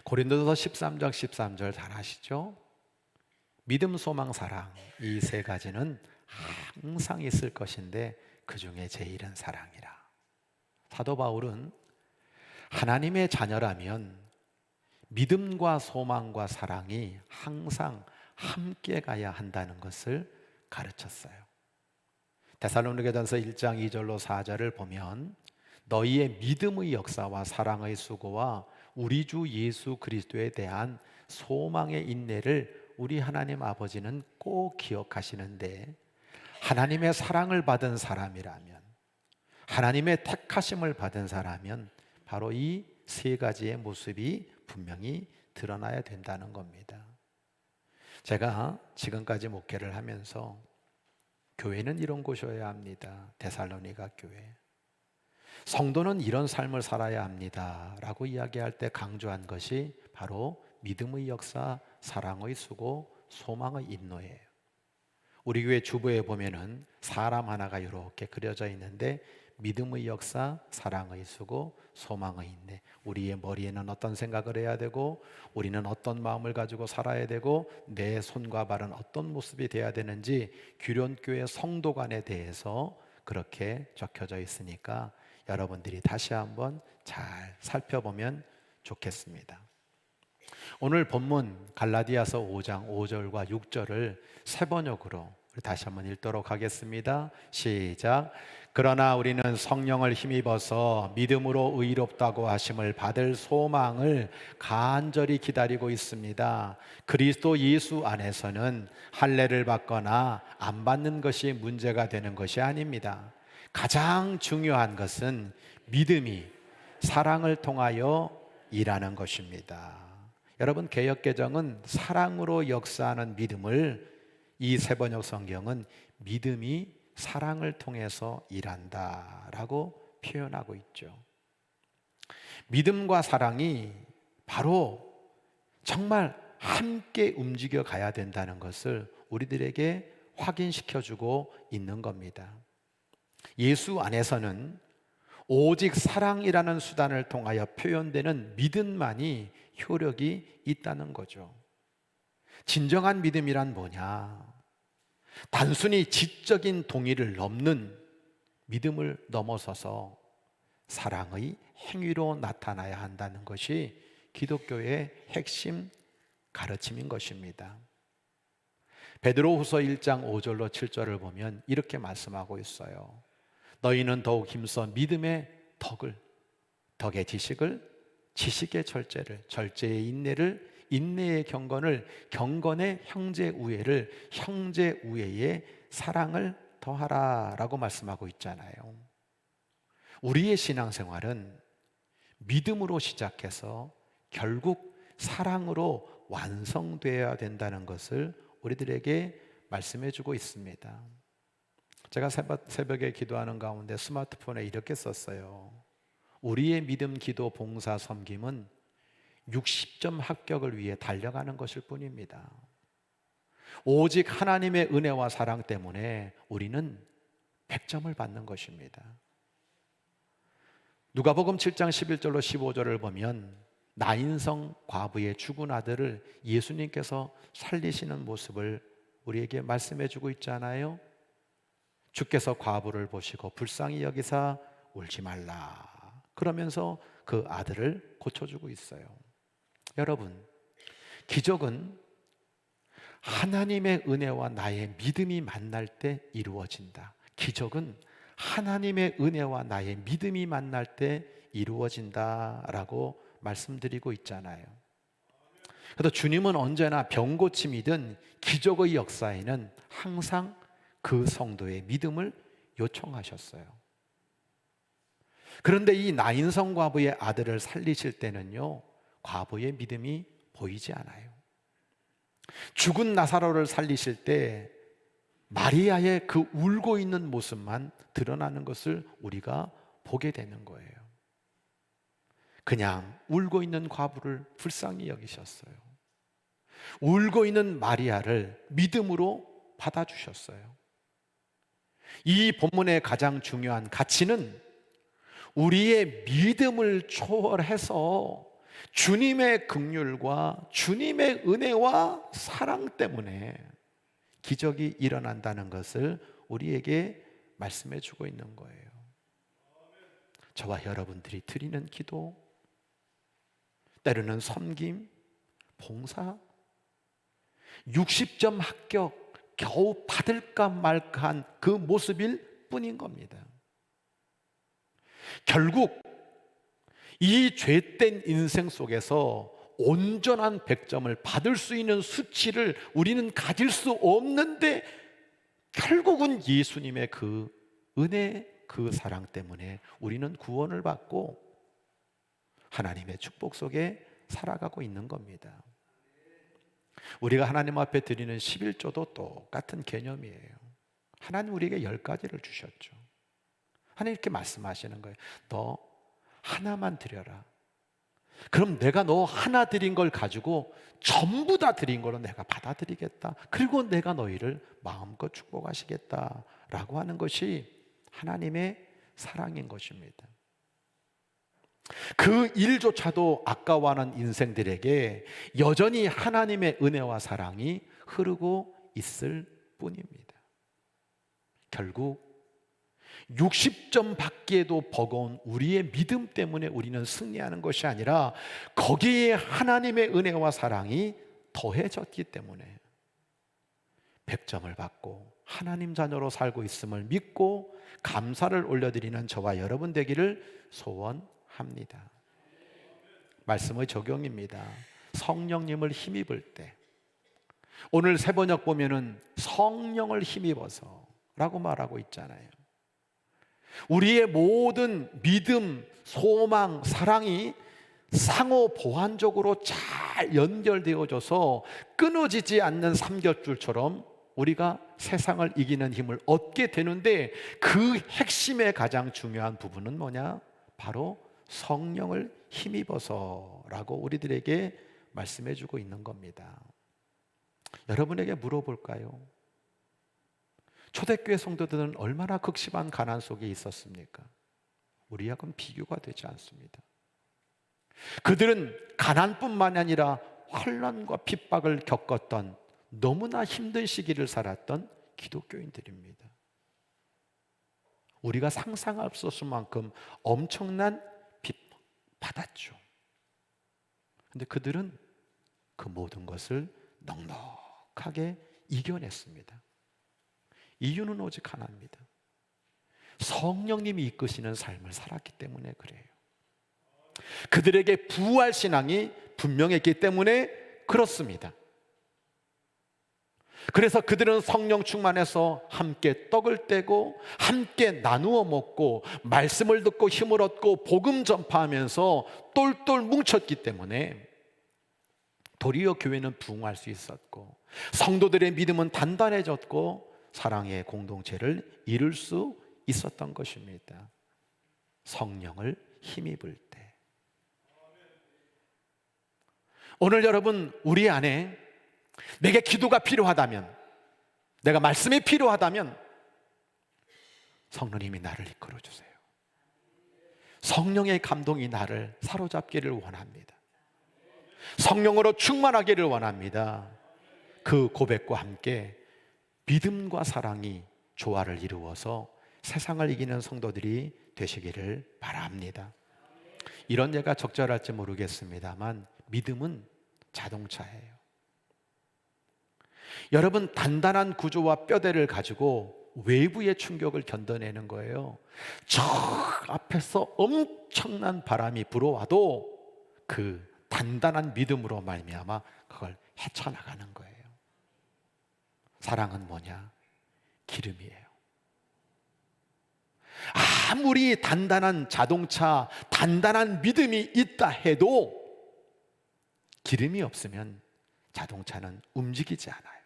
[SPEAKER 5] 고린도서 13장 13절 잘 아시죠? 믿음, 소망, 사랑, 이 세 가지는 항상 있을 것인데 그 중에 제일은 사랑이라. 사도 바울은 하나님의 자녀라면 믿음과 소망과 사랑이 항상 함께 가야 한다는 것을 가르쳤어요. 데살로니가전서 1장 2절로 4절을 보면 너희의 믿음의 역사와 사랑의 수고와 우리 주 예수 그리스도에 대한 소망의 인내를 우리 하나님 아버지는 꼭 기억하시는데, 하나님의 사랑을 받은 사람이라면, 하나님의 택하심을 받은 사람이면 바로 이 세 가지의 모습이 분명히 드러나야 된다는 겁니다. 제가 지금까지 목회를 하면서 교회는 이런 곳이어야 합니다. 데살로니가 교회. 성도는 이런 삶을 살아야 합니다 라고 이야기할 때 강조한 것이 바로 믿음의 역사, 사랑의 수고, 소망의 인노예요. 우리 교회 주보에 보면은 사람 하나가 이렇게 그려져 있는데 믿음의 역사, 사랑의 수고, 소망의 인내. 우리의 머리에는 어떤 생각을 해야 되고 우리는 어떤 마음을 가지고 살아야 되고 내 손과 발은 어떤 모습이 돼야 되는지 규련교회 성도관에 대해서 그렇게 적혀져 있으니까 여러분들이 다시 한번 잘 살펴보면 좋겠습니다. 오늘 본문 갈라디아서 5장 5절과 6절을 세 번역으로 다시 한번 읽도록 하겠습니다. 시작. 그러나 우리는 성령을 힘입어서 믿음으로 의롭다고 하심을 받을 소망을 간절히 기다리고 있습니다. 그리스도 예수 안에서는 할례를 받거나 안 받는 것이 문제가 되는 것이 아닙니다. 가장 중요한 것은 믿음이 사랑을 통하여 일하는 것입니다. 여러분, 개역개정은 사랑으로 역사하는 믿음을, 이 세번역 성경은 믿음이 사랑을 통해서 일한다라고 표현하고 있죠. 믿음과 사랑이 바로 정말 함께 움직여 가야 된다는 것을 우리들에게 확인시켜주고 있는 겁니다. 예수 안에서는 오직 사랑이라는 수단을 통하여 표현되는 믿음만이 효력이 있다는 거죠. 진정한 믿음이란 뭐냐? 단순히 지적인 동의를 넘는 믿음을 넘어서서 사랑의 행위로 나타나야 한다는 것이 기독교의 핵심 가르침인 것입니다. 베드로후서 1장 5절로 7절을 보면 이렇게 말씀하고 있어요. 너희는 더욱 힘써 믿음의 덕의 지식을, 지식의 절제를, 절제의 인내를, 인내의 경건을, 경건의 형제 우애를, 형제 우애의 사랑을 더하라 라고 말씀하고 있잖아요. 우리의 신앙생활은 믿음으로 시작해서 결국 사랑으로 완성되어야 된다는 것을 우리들에게 말씀해 주고 있습니다. 제가 새벽에 기도하는 가운데 스마트폰에 이렇게 썼어요. 우리의 믿음, 기도, 봉사, 섬김은 60점 합격을 위해 달려가는 것일 뿐입니다. 오직 하나님의 은혜와 사랑 때문에 우리는 100점을 받는 것입니다. 누가복음 7장 11절로 15절을 보면 나인성 과부의 죽은 아들을 예수님께서 살리시는 모습을 우리에게 말씀해 주고 있잖아요. 주께서 과부를 보시고 불쌍히 여기사 울지 말라 그러면서 그 아들을 고쳐주고 있어요. 여러분, 기적은 하나님의 은혜와 나의 믿음이 만날 때 이루어진다. 기적은 하나님의 은혜와 나의 믿음이 만날 때 이루어진다라고 말씀드리고 있잖아요. 그래서 주님은 언제나 병고침이든 기적의 역사에는 항상 그 성도의 믿음을 요청하셨어요. 그런데 이 나인성 과부의 아들을 살리실 때는요, 과부의 믿음이 보이지 않아요. 죽은 나사로를 살리실 때 마리아의 그 울고 있는 모습만 드러나는 것을 우리가 보게 되는 거예요. 그냥 울고 있는 과부를 불쌍히 여기셨어요. 울고 있는 마리아를 믿음으로 받아주셨어요. 이 본문의 가장 중요한 가치는 우리의 믿음을 초월해서 주님의 긍휼과 주님의 은혜와 사랑 때문에 기적이 일어난다는 것을 우리에게 말씀해 주고 있는 거예요. 저와 여러분들이 드리는 기도, 때로는 섬김, 봉사, 60점 합격 겨우 받을까 말까한 그 모습일 뿐인 겁니다. 결국 이 죄된 인생 속에서 온전한 100점을 받을 수 있는 수치를 우리는 가질 수 없는데 결국은 예수님의 그 은혜, 그 사랑 때문에 우리는 구원을 받고 하나님의 축복 속에 살아가고 있는 겁니다. 우리가 하나님 앞에 드리는 11조도 똑같은 개념이에요. 하나님 우리에게 10가지를 주셨죠. 하나님 이렇게 말씀하시는 거예요. 너 하나만 드려라. 그럼 내가 너 하나 드린 걸 가지고 전부 다 드린 걸로 내가 받아들이겠다. 그리고 내가 너희를 마음껏 축복하시겠다 라고 하는 것이 하나님의 사랑인 것입니다. 그 일조차도 아까워하는 인생들에게 여전히 하나님의 은혜와 사랑이 흐르고 있을 뿐입니다. 결국 60점 받기에도 버거운 우리의 믿음 때문에 우리는 승리하는 것이 아니라 거기에 하나님의 은혜와 사랑이 더해졌기 때문에 100점을 받고 하나님 자녀로 살고 있음을 믿고 감사를 올려드리는 저와 여러분 되기를 소원합니다. 말씀의 적용입니다. 성령님을 힘입을 때, 오늘 세번역 보면은 성령을 힘입어서 라고 말하고 있잖아요. 우리의 모든 믿음, 소망, 사랑이 상호 보완적으로 잘 연결되어져서 끊어지지 않는 삼겹줄처럼 우리가 세상을 이기는 힘을 얻게 되는데 그 핵심의 가장 중요한 부분은 뭐냐? 바로 성령을 힘입어서 라고 우리들에게 말씀해 주고 있는 겁니다. 여러분에게 물어볼까요? 초대교회 성도들은 얼마나 극심한 가난 속에 있었습니까? 우리하고는 비교가 되지 않습니다. 그들은 가난뿐만 아니라 환난과 핍박을 겪었던 너무나 힘든 시기를 살았던 기독교인들입니다. 우리가 상상할 수 없을 만큼 엄청난 핍박 받았죠. 그런데 그들은 그 모든 것을 넉넉하게 이겨냈습니다. 이유는 오직 하나입니다. 성령님이 이끄시는 삶을 살았기 때문에 그래요. 그들에게 부활 신앙이 분명했기 때문에 그렇습니다. 그래서 그들은 성령 충만해서 함께 떡을 떼고 함께 나누어 먹고 말씀을 듣고 힘을 얻고 복음 전파하면서 똘똘 뭉쳤기 때문에 도리어 교회는 부흥할 수 있었고 성도들의 믿음은 단단해졌고 사랑의 공동체를 이룰 수 있었던 것입니다. 성령을 힘입을 때. 오늘 여러분, 우리 안에 내게 기도가 필요하다면, 내가 말씀이 필요하다면 성령님이 나를 이끌어 주세요. 성령의 감동이 나를 사로잡기를 원합니다. 성령으로 충만하기를 원합니다. 그 고백과 함께 믿음과 사랑이 조화를 이루어서 세상을 이기는 성도들이 되시기를 바랍니다. 이런 예가 적절할지 모르겠습니다만 믿음은 자동차예요. 여러분, 단단한 구조와 뼈대를 가지고 외부의 충격을 견뎌내는 거예요. 저 앞에서 엄청난 바람이 불어와도 그 단단한 믿음으로 말미암아 그걸 헤쳐나가는 거예요. 사랑은 뭐냐? 기름이에요. 아무리 단단한 자동차, 단단한 믿음이 있다 해도 기름이 없으면 자동차는 움직이지 않아요.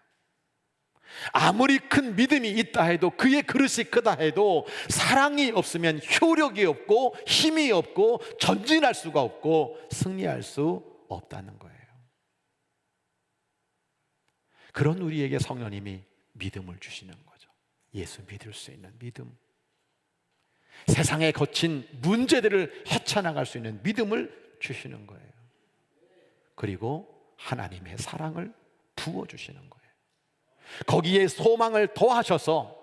[SPEAKER 5] 아무리 큰 믿음이 있다 해도, 그의 그릇이 크다 해도 사랑이 없으면 효력이 없고 힘이 없고 전진할 수가 없고 승리할 수 없다는 거예요. 그런 우리에게 성령님이 믿음을 주시는 거죠. 예수 믿을 수 있는 믿음, 세상에 거친 문제들을 헤쳐나갈 수 있는 믿음을 주시는 거예요. 그리고 하나님의 사랑을 부어주시는 거예요. 거기에 소망을 더하셔서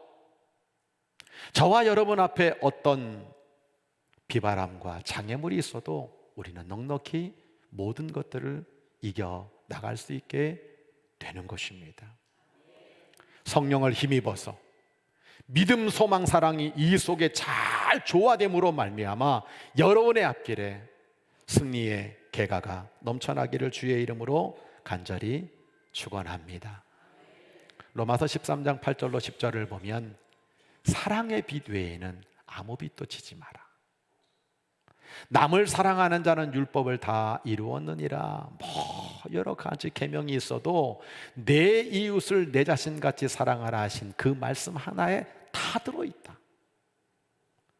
[SPEAKER 5] 저와 여러분 앞에 어떤 비바람과 장애물이 있어도 우리는 넉넉히 모든 것들을 이겨 나갈 수 있게 되는 것입니다. 성령을 힘입어서 믿음, 소망, 사랑이 이 속에 잘 조화됨으로 말미암아 여러분의 앞길에 승리의 계가가 넘쳐나기를 주의 이름으로 간절히 축원합니다. 로마서 13장 8절로 10절을 보면 사랑의 빛 외에는 아무 빛도 지지 마라. 남을 사랑하는 자는 율법을 다 이루었느니라. 여러 가지 계명이 있어도 내 이웃을 내 자신같이 사랑하라 하신 그 말씀 하나에 다 들어있다.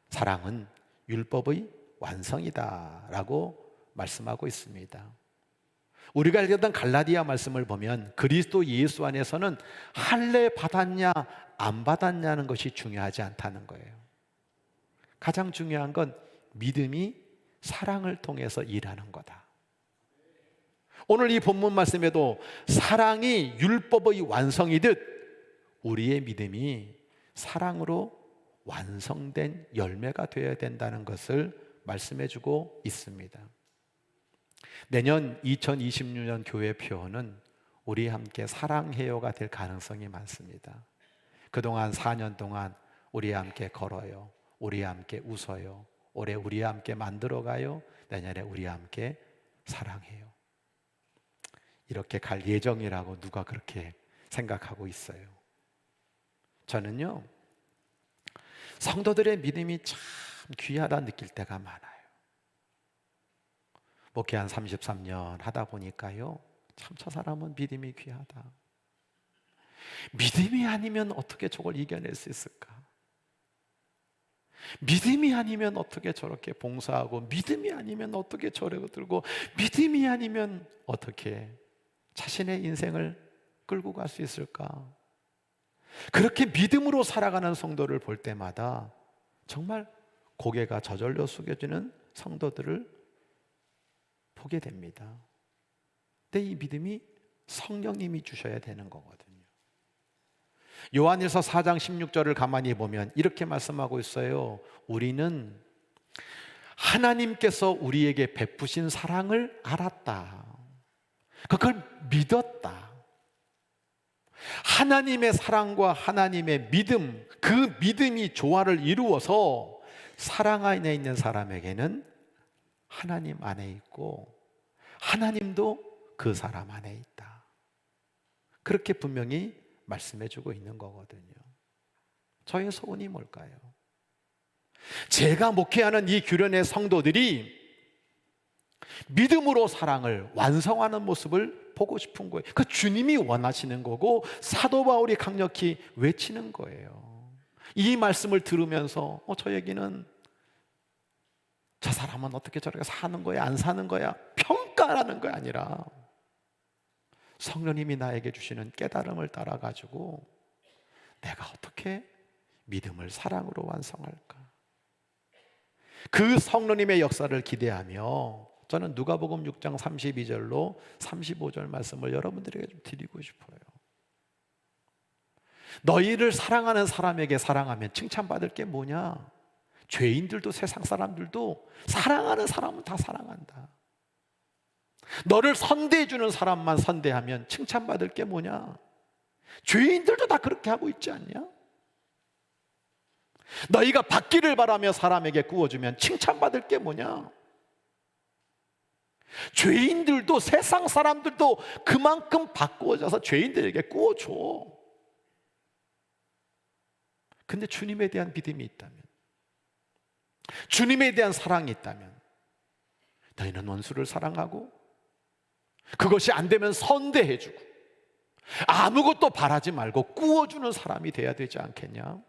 [SPEAKER 5] 사랑은 율법의 완성이다 라고 말씀하고 있습니다. 우리가 읽었던 갈라디아 말씀을 보면 그리스도 예수 안에서는 할례 받았냐 안 받았냐는 것이 중요하지 않다는 거예요. 가장 중요한 건 믿음이 사랑을 통해서 일하는 거다. 오늘 이 본문 말씀에도 사랑이 율법의 완성이듯 우리의 믿음이 사랑으로 완성된 열매가 되어야 된다는 것을 말씀해주고 있습니다. 내년 2026년 교회 표어는 우리 함께 사랑해요가 될 가능성이 많습니다. 그동안 4년 동안 우리 함께 걸어요, 우리 함께 웃어요, 올해 우리 함께 만들어가요, 내년에 우리 함께 사랑해요. 이렇게 갈 예정이라고 누가 그렇게 생각하고 있어요. 저는요, 성도들의 믿음이 참 귀하다 느낄 때가 많아요. 목회 한 33년 하다 보니까요, 참 저 사람은 믿음이 귀하다. 믿음이 아니면 어떻게 저걸 이겨낼 수 있을까? 믿음이 아니면 어떻게 저렇게 봉사하고, 믿음이 아니면 어떻게 저래고 들고, 믿음이 아니면 어떻게 자신의 인생을 끌고 갈 수 있을까? 그렇게 믿음으로 살아가는 성도를 볼 때마다 정말 고개가 저절로 숙여지는 성도들을 보게 됩니다. 근데 이 믿음이 성령님이 주셔야 되는 거거든요. 요한일서 4장 16절을 가만히 보면 이렇게 말씀하고 있어요. 우리는 하나님께서 우리에게 베푸신 사랑을 알았다. 그걸 믿었다. 하나님의 사랑과 하나님의 믿음, 그 믿음이 조화를 이루어서 사랑 안에 있는 사람에게는 하나님 안에 있고 하나님도 그 사람 안에 있다. 그렇게 분명히 말씀해주고 있는 거거든요. 저의 소원이 뭘까요? 제가 목회하는 이 규련의 성도들이 믿음으로 사랑을 완성하는 모습을 보고 싶은 거예요. 그 주님이 원하시는 거고 사도 바울이 강력히 외치는 거예요. 이 말씀을 들으면서 저 얘기는 저 사람은 어떻게 저렇게 사는 거야 안 사는 거야 평가라는 거 아니라 성령님이 나에게 주시는 깨달음을 따라 가지고 내가 어떻게 믿음을 사랑으로 완성할까? 그 성령님의 역사를 기대하며 저는 누가복음 6장 32절로 35절 말씀을 여러분들에게 좀 드리고 싶어요. 너희를 사랑하는 사람에게 사랑하면 칭찬받을 게 뭐냐? 죄인들도 세상 사람들도 사랑하는 사람은 다 사랑한다. 너를 선대해 주는 사람만 선대하면 칭찬받을 게 뭐냐? 죄인들도 다 그렇게 하고 있지 않냐? 너희가 받기를 바라며 사람에게 구워주면 칭찬받을 게 뭐냐? 죄인들도 세상 사람들도 그만큼 바꾸어져서 죄인들에게 구워줘. 근데 주님에 대한 믿음이 있다면, 주님에 대한 사랑이 있다면 너희는 원수를 사랑하고 그것이 안 되면 선대해주고 아무것도 바라지 말고 구워주는 사람이 돼야 되지 않겠냐?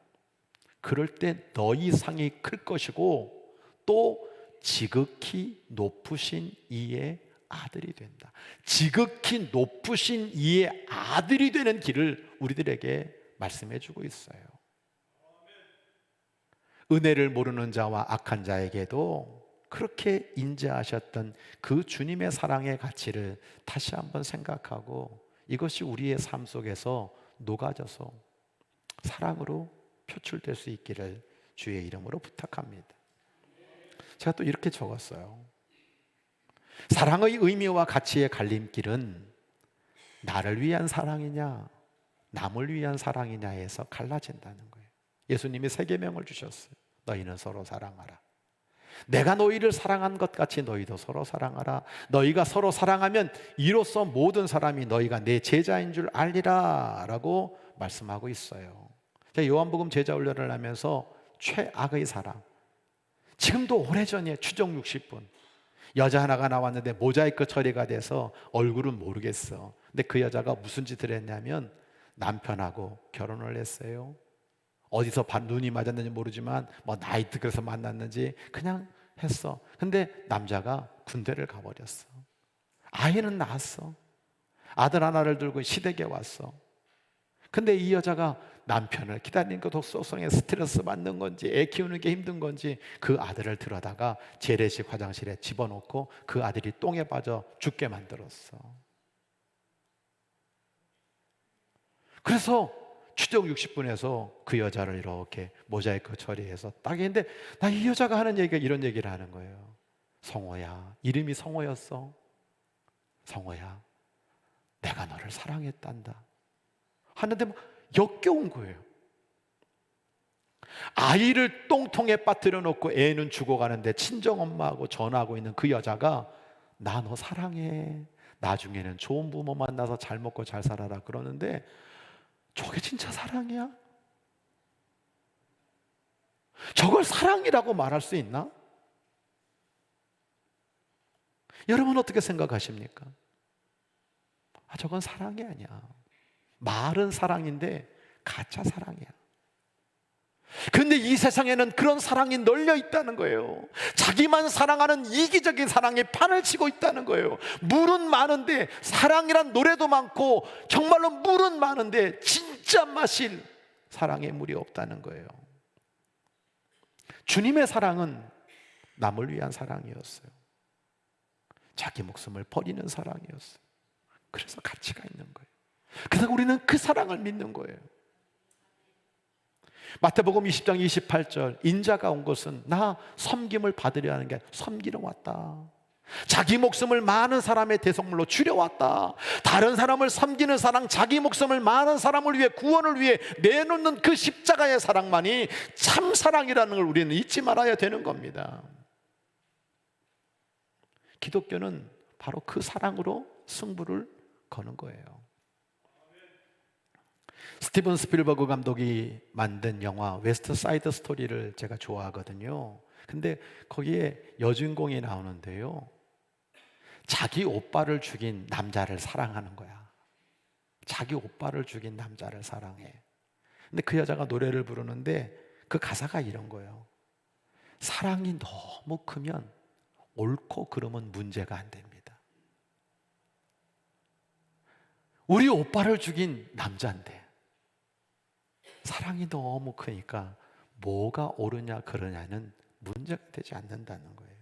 [SPEAKER 5] 그럴 때 너희 상이 클 것이고 또 지극히 높으신 이의 아들이 된다. 지극히 높으신 이의 아들이 되는 길을 우리들에게 말씀해 주고 있어요. 은혜를 모르는 자와 악한 자에게도 그렇게 인자하셨던 그 주님의 사랑의 가치를 다시 한번 생각하고 이것이 우리의 삶 속에서 녹아져서 사랑으로 표출될 수 있기를 주의 이름으로 부탁합니다. 제가 또 이렇게 적었어요. 사랑의 의미와 가치의 갈림길은 나를 위한 사랑이냐 남을 위한 사랑이냐에서 갈라진다는 거예요. 예수님이 세 계명을 주셨어요. 너희는 서로 사랑하라. 내가 너희를 사랑한 것 같이 너희도 서로 사랑하라. 너희가 서로 사랑하면 이로써 모든 사람이 너희가 내 제자인 줄 알리라 라고 말씀하고 있어요. 제가 요한복음 제자 훈련을 하면서 최악의 사랑, 지금도 오래전에 추정 60분 여자 하나가 나왔는데 모자이크 처리가 돼서 얼굴은 모르겠어. 근데 그 여자가 무슨 짓을 했냐면 남편하고 결혼을 했어요. 어디서 눈이 맞았는지 모르지만 뭐 나이트 그래서 만났는지 그냥 했어. 근데 남자가 군대를 가버렸어. 아이는 낳았어. 아들 하나를 들고 시댁에 왔어. 근데 이 여자가 남편을 기다리는 것도 속성에 스트레스 받는 건지 애 키우는 게 힘든 건지 그 아들을 들여다가 재래식 화장실에 집어넣고 그 아들이 똥에 빠져 죽게 만들었어. 그래서 추정 60분에서 그 여자를 이렇게 모자이크 처리해서 딱 했는데 나 이 여자가 하는 얘기가 이런 얘기를 하는 거예요. 성호야, 이름이 성호였어. 성호야, 내가 너를 사랑했단다 하는데 막 역겨운 거예요. 아이를 똥통에 빠뜨려 놓고 애는 죽어가는데 친정엄마하고 전화하고 있는 그 여자가 나 너 사랑해, 나중에는 좋은 부모 만나서 잘 먹고 잘 살아라 그러는데 저게 진짜 사랑이야? 저걸 사랑이라고 말할 수 있나? 여러분 어떻게 생각하십니까? 저건 사랑이 아니야. 말은 사랑인데 가짜 사랑이야. 근데 이 세상에는 그런 사랑이 널려 있다는 거예요. 자기만 사랑하는 이기적인 사랑에 판을 치고 있다는 거예요. 물은 많은데 사랑이란 노래도 많고 정말로 물은 많은데 진짜 마실 사랑의 물이 없다는 거예요. 주님의 사랑은 남을 위한 사랑이었어요. 자기 목숨을 버리는 사랑이었어요. 그래서 가치가 있는 거예요. 그래서 우리는 그 사랑을 믿는 거예요. 마태복음 20장 28절 인자가 온 것은 나 섬김을 받으려 하는 게 섬기러 왔다. 자기 목숨을 많은 사람의 대속물로 주려 왔다. 다른 사람을 섬기는 사랑, 자기 목숨을 많은 사람을 위해 구원을 위해 내놓는 그 십자가의 사랑만이 참 사랑이라는 걸 우리는 잊지 말아야 되는 겁니다. 기독교는 바로 그 사랑으로 승부를 거는 거예요. 스티븐 스필버그 감독이 만든 영화 웨스트 사이드 스토리를 제가 좋아하거든요. 근데 거기에 여주인공이 나오는데요, 자기 오빠를 죽인 남자를 사랑하는 거야. 자기 오빠를 죽인 남자를 사랑해. 근데 그 여자가 노래를 부르는데 그 가사가 이런 거예요. 사랑이 너무 크면 옳고 그름은 문제가 안 됩니다. 우리 오빠를 죽인 남자인데 사랑이 너무 크니까 뭐가 옳으냐 그러냐는 문제가 되지 않는다는 거예요.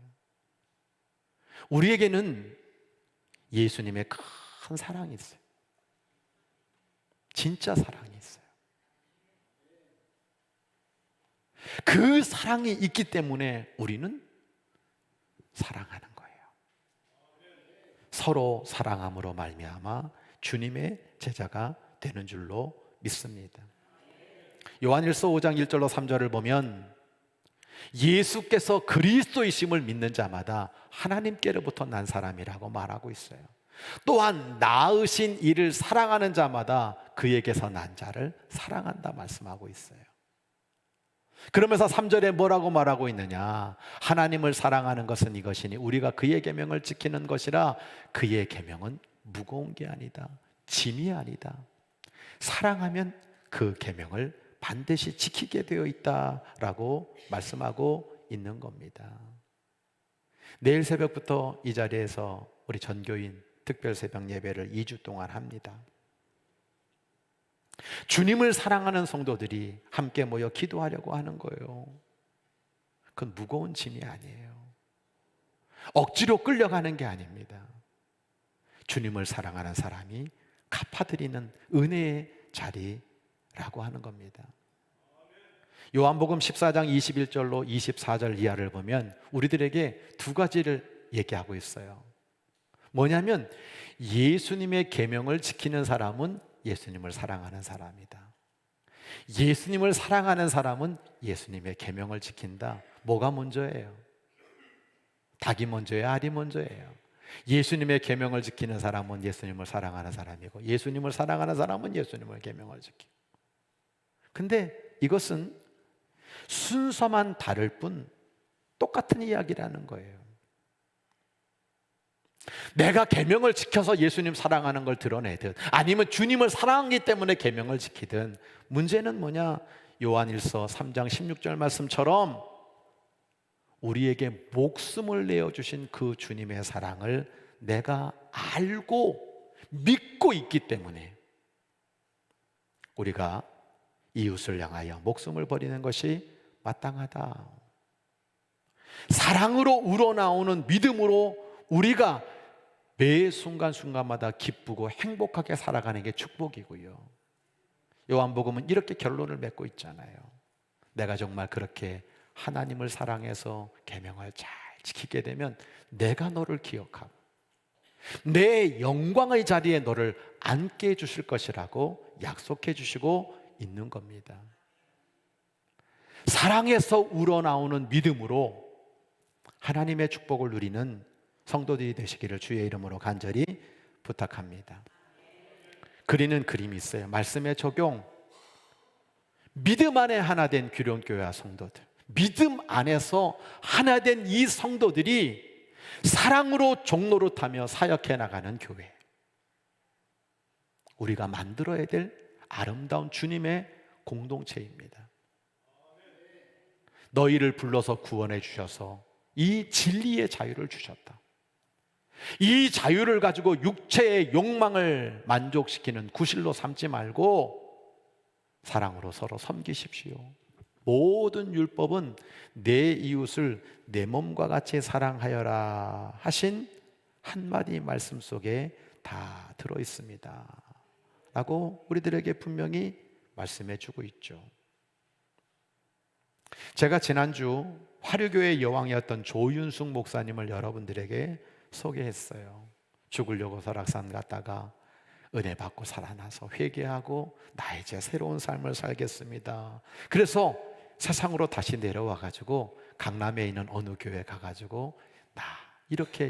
[SPEAKER 5] 우리에게는 예수님의 큰 사랑이 있어요. 진짜 사랑이 있어요. 그 사랑이 있기 때문에 우리는 사랑하는 거예요. 서로 사랑함으로 말미암아 주님의 제자가 되는 줄로 믿습니다. 요한일서 5장 1절로 3절을 보면 예수께서 그리스도이심을 믿는 자마다 하나님께로부터 난 사람이라고 말하고 있어요. 또한 낳으신 이를 사랑하는 자마다 그에게서 난 자를 사랑한다 말씀하고 있어요. 그러면서 3절에 뭐라고 말하고 있느냐? 하나님을 사랑하는 것은 이것이니 우리가 그의 계명을 지키는 것이라. 그의 계명은 무거운 게 아니다, 짐이 아니다. 사랑하면 그 계명을 반드시 지키게 되어 있다라고 말씀하고 있는 겁니다. 내일 새벽부터 이 자리에서 우리 전교인 특별 새벽 예배를 2주 동안 합니다. 주님을 사랑하는 성도들이 함께 모여 기도하려고 하는 거예요. 그건 무거운 짐이 아니에요. 억지로 끌려가는 게 아닙니다. 주님을 사랑하는 사람이 갚아드리는 은혜의 자리라고 하는 겁니다. 요한복음 14장 21절로 24절 이하를 보면 우리들에게 두 가지를 얘기하고 있어요. 뭐냐면 예수님의 계명을 지키는 사람은 예수님을 사랑하는 사람이다. 예수님을 사랑하는 사람은 예수님의 계명을 지킨다. 뭐가 먼저예요? 닭이 먼저예요? 알이 먼저예요? 예수님의 계명을 지키는 사람은 예수님을 사랑하는 사람이고, 예수님을 사랑하는 사람은 예수님의 계명을 지키고. 근데 이것은 순서만 다를 뿐 똑같은 이야기라는 거예요. 내가 계명을 지켜서 예수님 사랑하는 걸 드러내든 아니면 주님을 사랑하기 때문에 계명을 지키든 문제는 뭐냐? 요한일서 3장 16절 말씀처럼 우리에게 목숨을 내어주신 그 주님의 사랑을 내가 알고 믿고 있기 때문에 우리가 이웃을 향하여 목숨을 버리는 것이 마땅하다. 사랑으로 우러나오는 믿음으로 우리가 매 순간순간마다 기쁘고 행복하게 살아가는 게 축복이고요. 요한복음은 이렇게 결론을 맺고 있잖아요. 내가 정말 그렇게 하나님을 사랑해서 계명을 잘 지키게 되면 내가 너를 기억하고 내 영광의 자리에 너를 앉게 해주실 것이라고 약속해 주시고 있는 겁니다. 사랑에서 우러나오는 믿음으로 하나님의 축복을 누리는 성도들이 되시기를 주의 이름으로 간절히 부탁합니다. 그리는 그림이 있어요. 말씀의 적용. 믿음 안에 하나 된 규령교회와 성도들, 믿음 안에서 하나 된 이 성도들이 사랑으로 종노릇하며 사역해 나가는 교회, 우리가 만들어야 될 아름다운 주님의 공동체입니다. 너희를 불러서 구원해 주셔서 이 진리의 자유를 주셨다. 이 자유를 가지고 육체의 욕망을 만족시키는 구실로 삼지 말고 사랑으로 서로 섬기십시오. 모든 율법은 내 이웃을 내 몸과 같이 사랑하여라 하신 한마디 말씀 속에 다 들어있습니다 라고 우리들에게 분명히 말씀해 주고 있죠. 제가 지난주 화류교회 여왕이었던 조윤숙 목사님을 여러분들에게 소개했어요. 죽으려고 설악산 갔다가 은혜 받고 살아나서 회개하고 나 이제 새로운 삶을 살겠습니다. 그래서 세상으로 다시 내려와 가지고 강남에 있는 어느 교회 가가지고 나 이렇게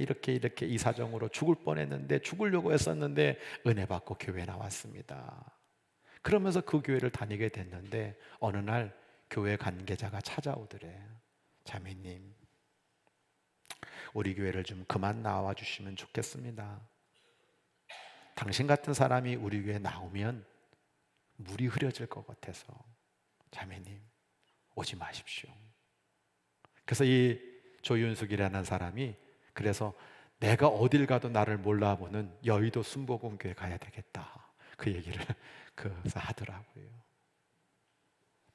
[SPEAKER 5] 이 사정으로 죽을 뻔했는데, 죽으려고 했었는데 은혜 받고 교회 나왔습니다. 그러면서 그 교회를 다니게 됐는데 어느 날 교회 관계자가 찾아오더래. 자매님, 우리 교회를 좀 그만 나와 주시면 좋겠습니다. 당신 같은 사람이 우리 교회에 나오면 물이 흐려질 것 같아서 자매님 오지 마십시오. 그래서 이 조윤숙이라는 사람이 그래서 내가 어딜 가도 나를 몰라보는 여의도 순복음교회 가야 되겠다, 그 얘기를 그래서 하더라고요.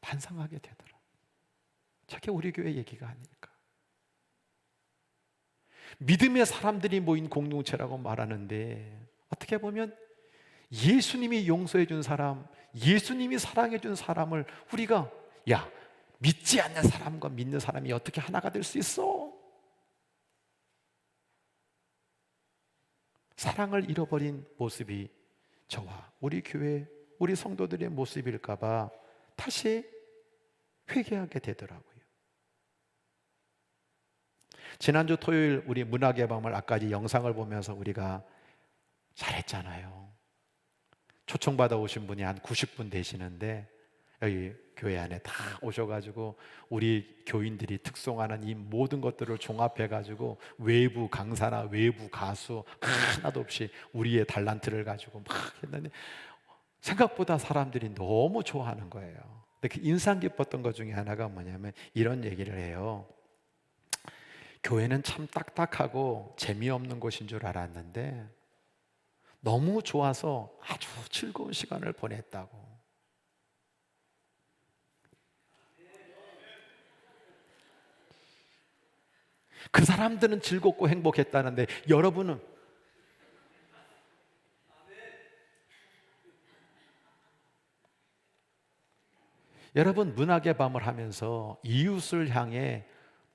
[SPEAKER 5] 반성하게 되더라고요. 저게 우리 교회 얘기가 아닐까. 믿음의 사람들이 모인 공동체라고 말하는데, 어떻게 보면 예수님이 용서해 준 사람, 예수님이 사랑해 준 사람을 우리가 야, 믿지 않는 사람과 믿는 사람이 어떻게 하나가 될 수 있어? 사랑을 잃어버린 모습이 저와 우리 교회, 우리 성도들의 모습일까 봐 다시 회개하게 되더라고요. 지난주 토요일 우리 문학의 밤을 아까 이 영상을 보면서 우리가 잘했잖아요. 초청받아 오신 분이 한 90분 되시는데 여기 교회 안에 다 오셔가지고 우리 교인들이 특송하는 이 모든 것들을 종합해가지고 외부 강사나 외부 가수 하나도 없이 우리의 달란트를 가지고 막 했는데 생각보다 사람들이 너무 좋아하는 거예요. 근데 그 인상 깊었던 것 중에 하나가 뭐냐면 이런 얘기를 해요. 교회는 참 딱딱하고 재미없는 곳인 줄 알았는데 너무 좋아서 아주 즐거운 시간을 보냈다고. 그 사람들은 즐겁고 행복했다는데 여러분은 여러분 문학의 밤을 하면서 이웃을 향해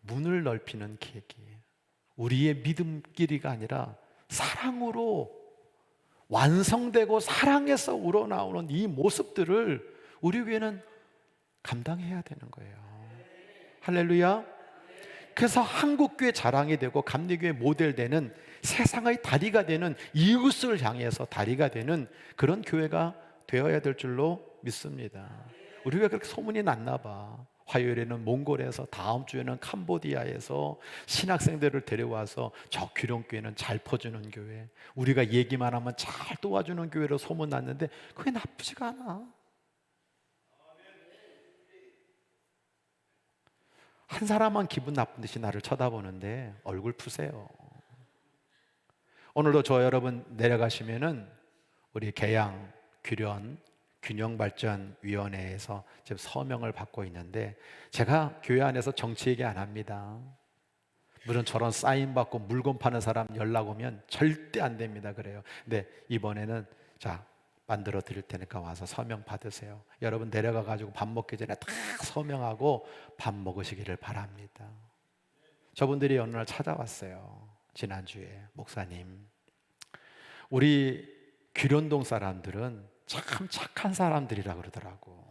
[SPEAKER 5] 문을 넓히는 계기, 우리의 믿음끼리가 아니라 사랑으로 완성되고 사랑에서 우러나오는 이 모습들을 우리 교회는 감당해야 되는 거예요. 할렐루야. 그래서 한국교회 자랑이 되고 감리교회 모델되는 세상의 다리가 되는 이웃을 향해서 다리가 되는 그런 교회가 되어야 될 줄로 믿습니다. 우리 왜 그렇게 소문이 났나 봐. 화요일에는 몽골에서, 다음 주에는 캄보디아에서 신학생들을 데려와서 저 귀령교회는 잘 퍼주는 교회, 우리가 얘기만 하면 잘 도와주는 교회로 소문났는데 그게 나쁘지가 않아. 한 사람만 기분 나쁜 듯이 나를 쳐다보는데 얼굴 푸세요. 오늘도 저 여러분 내려가시면은 우리 계양 규련 균형발전위원회에서 지금 서명을 받고 있는데 제가 교회 안에서 정치 얘기 안 합니다. 물론 저런 사인 받고 물건 파는 사람 연락 오면 절대 안 됩니다. 그래요. 근데 이번에는 자 만들어 드릴 테니까 와서 서명 받으세요. 여러분 내려가 가지고 밥 먹기 전에 다 서명하고 밥 먹으시기를 바랍니다. 저분들이 어느 날 찾아왔어요. 지난주에 목사님, 우리 규련동 사람들은 참 착한 사람들이라 그러더라고.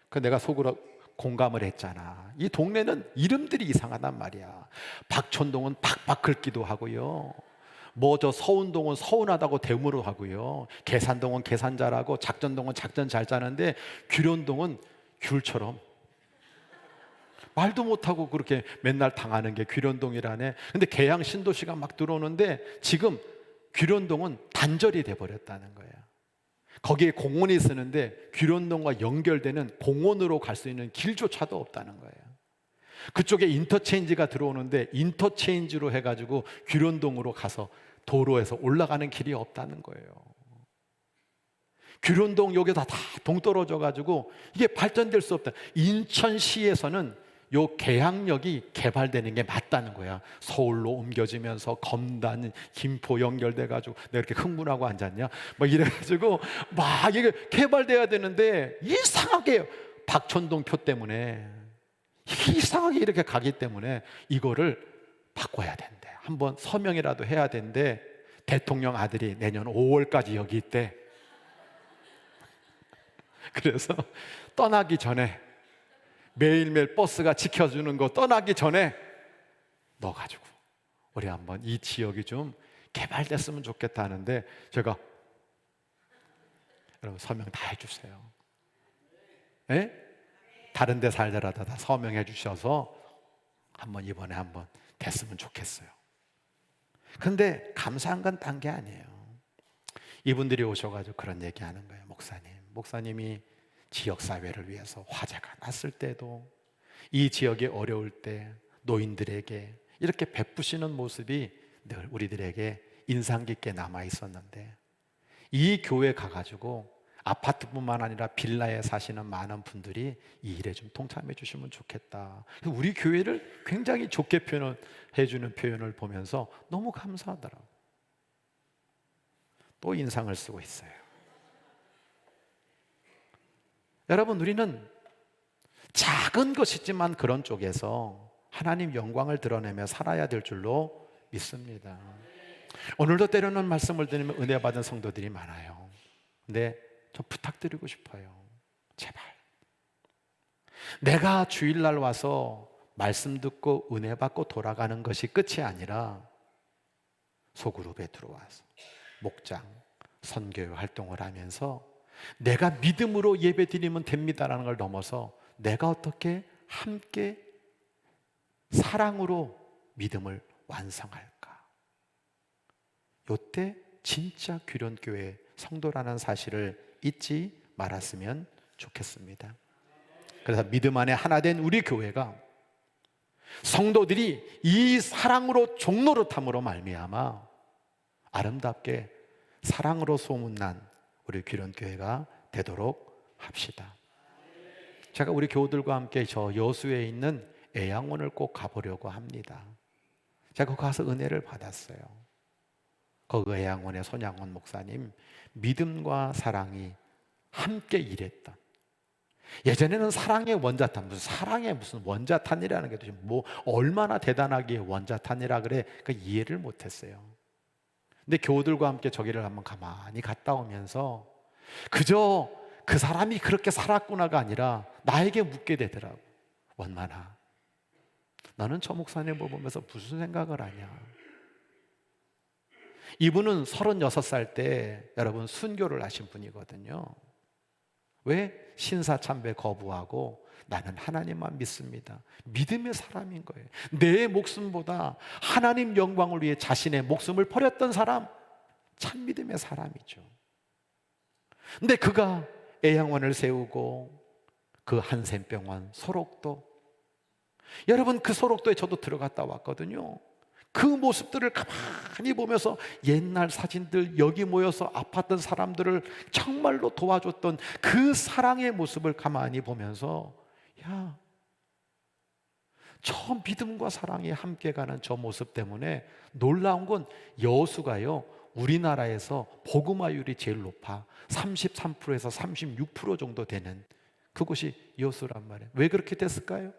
[SPEAKER 5] 그 내가 속으로 공감을 했잖아. 이 동네는 이름들이 이상하단 말이야. 박촌동은 박박 긁기도 하고요. 뭐 저 서운동은 서운하다고 대무로 하고요. 계산동은 계산 잘하고 작전동은 작전 잘 짜는데 규련동은 귤처럼 말도 못하고 그렇게 맨날 당하는 게 규련동이라네. 근데 계양 신도시가 막 들어오는데 지금 규련동은 단절이 돼버렸다는 거예요. 거기에 공원이 쓰는데 규련동과 연결되는 공원으로 갈 수 있는 길조차도 없다는 거예요. 그쪽에 인터체인지가 들어오는데 인터체인지로 해가지고 규련동으로 가서 도로에서 올라가는 길이 없다는 거예요. 규련동 여기다 다 동떨어져 가지고 이게 발전될 수 없다. 인천시에서는 요 계양역이 개발되는 게 맞다는 거야. 서울로 옮겨지면서 검단, 김포 연결돼 가지고 내가 이렇게 흥분하고 앉았냐? 막 이래 가지고 막 이게 개발돼야 되는데 이상하게 박촌동 표 때문에 이상하게 이렇게 가기 때문에 이거를 바꿔야 된대. 한번 서명이라도 해야 된대. 대통령 아들이 내년 5월까지 여기 있대. 그래서 떠나기 전에 매일매일 버스가 지켜주는 거 떠나기 전에 넣어가지고 우리 한번 이 지역이 좀 개발됐으면 좋겠다 하는데 제가 여러분 서명 다 해주세요. 네? 다른 데 살더라도 다 서명해 주셔서 한번 이번에 한번 됐으면 좋겠어요. 근데 감사한 건 딴 게 아니에요. 이분들이 오셔가지고 그런 얘기하는 거예요. 목사님이 지역사회를 위해서 화재가 났을 때도 이 지역이 어려울 때 노인들에게 이렇게 베푸시는 모습이 늘 우리들에게 인상 깊게 남아 있었는데 이 교회 가가지고 아파트뿐만 아니라 빌라에 사시는 많은 분들이 이 일에 좀 동참해 주시면 좋겠다. 우리 교회를 굉장히 좋게 표현해 주는 표현을 보면서 너무 감사하더라고요. 또 인상을 쓰고 있어요. 여러분, 우리는 작은 것이지만 그런 쪽에서 하나님 영광을 드러내며 살아야 될 줄로 믿습니다. 오늘도 때로는 말씀을 드리면 은혜 받은 성도들이 많아요. 근데 좀 부탁드리고 싶어요. 제발 내가 주일날 와서 말씀 듣고 은혜 받고 돌아가는 것이 끝이 아니라 소그룹에 들어와서 목장, 선교 활동을 하면서 내가 믿음으로 예배 드리면 됩니다라는 걸 넘어서 내가 어떻게 함께 사랑으로 믿음을 완성할까? 요때 진짜 규련교회 성도라는 사실을 잊지 말았으면 좋겠습니다. 그래서 믿음 안에 하나 된 우리 교회가 성도들이 이 사랑으로 종노릇함으로 말미암아 아름답게 사랑으로 소문난 우리 규련교회가 되도록 합시다. 제가 우리 교우들과 함께 저 여수에 있는 애양원을 꼭 가보려고 합니다. 제가 거기 가서 은혜를 받았어요. 거기 애양원의 손양원 목사님, 믿음과 사랑이 함께 일했던, 예전에는 사랑의 원자탄, 무슨 원자탄이라는 게 도대체 뭐 얼마나 대단하게 원자탄이라 그래, 그 이해를 못했어요. 근데 교우들과 함께 저기를 한번 가만히 갔다 오면서 그저 그 사람이 그렇게 살았구나가 아니라 나에게 묻게 되더라고. 원만아, 너는 저 목사님을 보면서 무슨 생각을 하냐? 이분은 36살 때 여러분 순교를 하신 분이거든요. 왜? 신사참배 거부하고 나는 하나님만 믿습니다. 믿음의 사람인 거예요. 내 목숨보다 하나님 영광을 위해 자신의 목숨을 버렸던 사람, 참 믿음의 사람이죠. 근데 그가 애양원을 세우고 그 한센병원 소록도, 여러분 그 소록도에 저도 들어갔다 왔거든요. 그 모습들을 가만히 보면서 옛날 사진들, 여기 모여서 아팠던 사람들을 정말로 도와줬던 그 사랑의 모습을 가만히 보면서, 야, 저 믿음과 사랑이 함께 가는 저 모습 때문에 놀라운 건 여수가요, 우리나라에서 복음화율이 제일 높아 33%에서 36% 정도 되는 그곳이 여수란 말이에요. 왜 그렇게 됐을까요?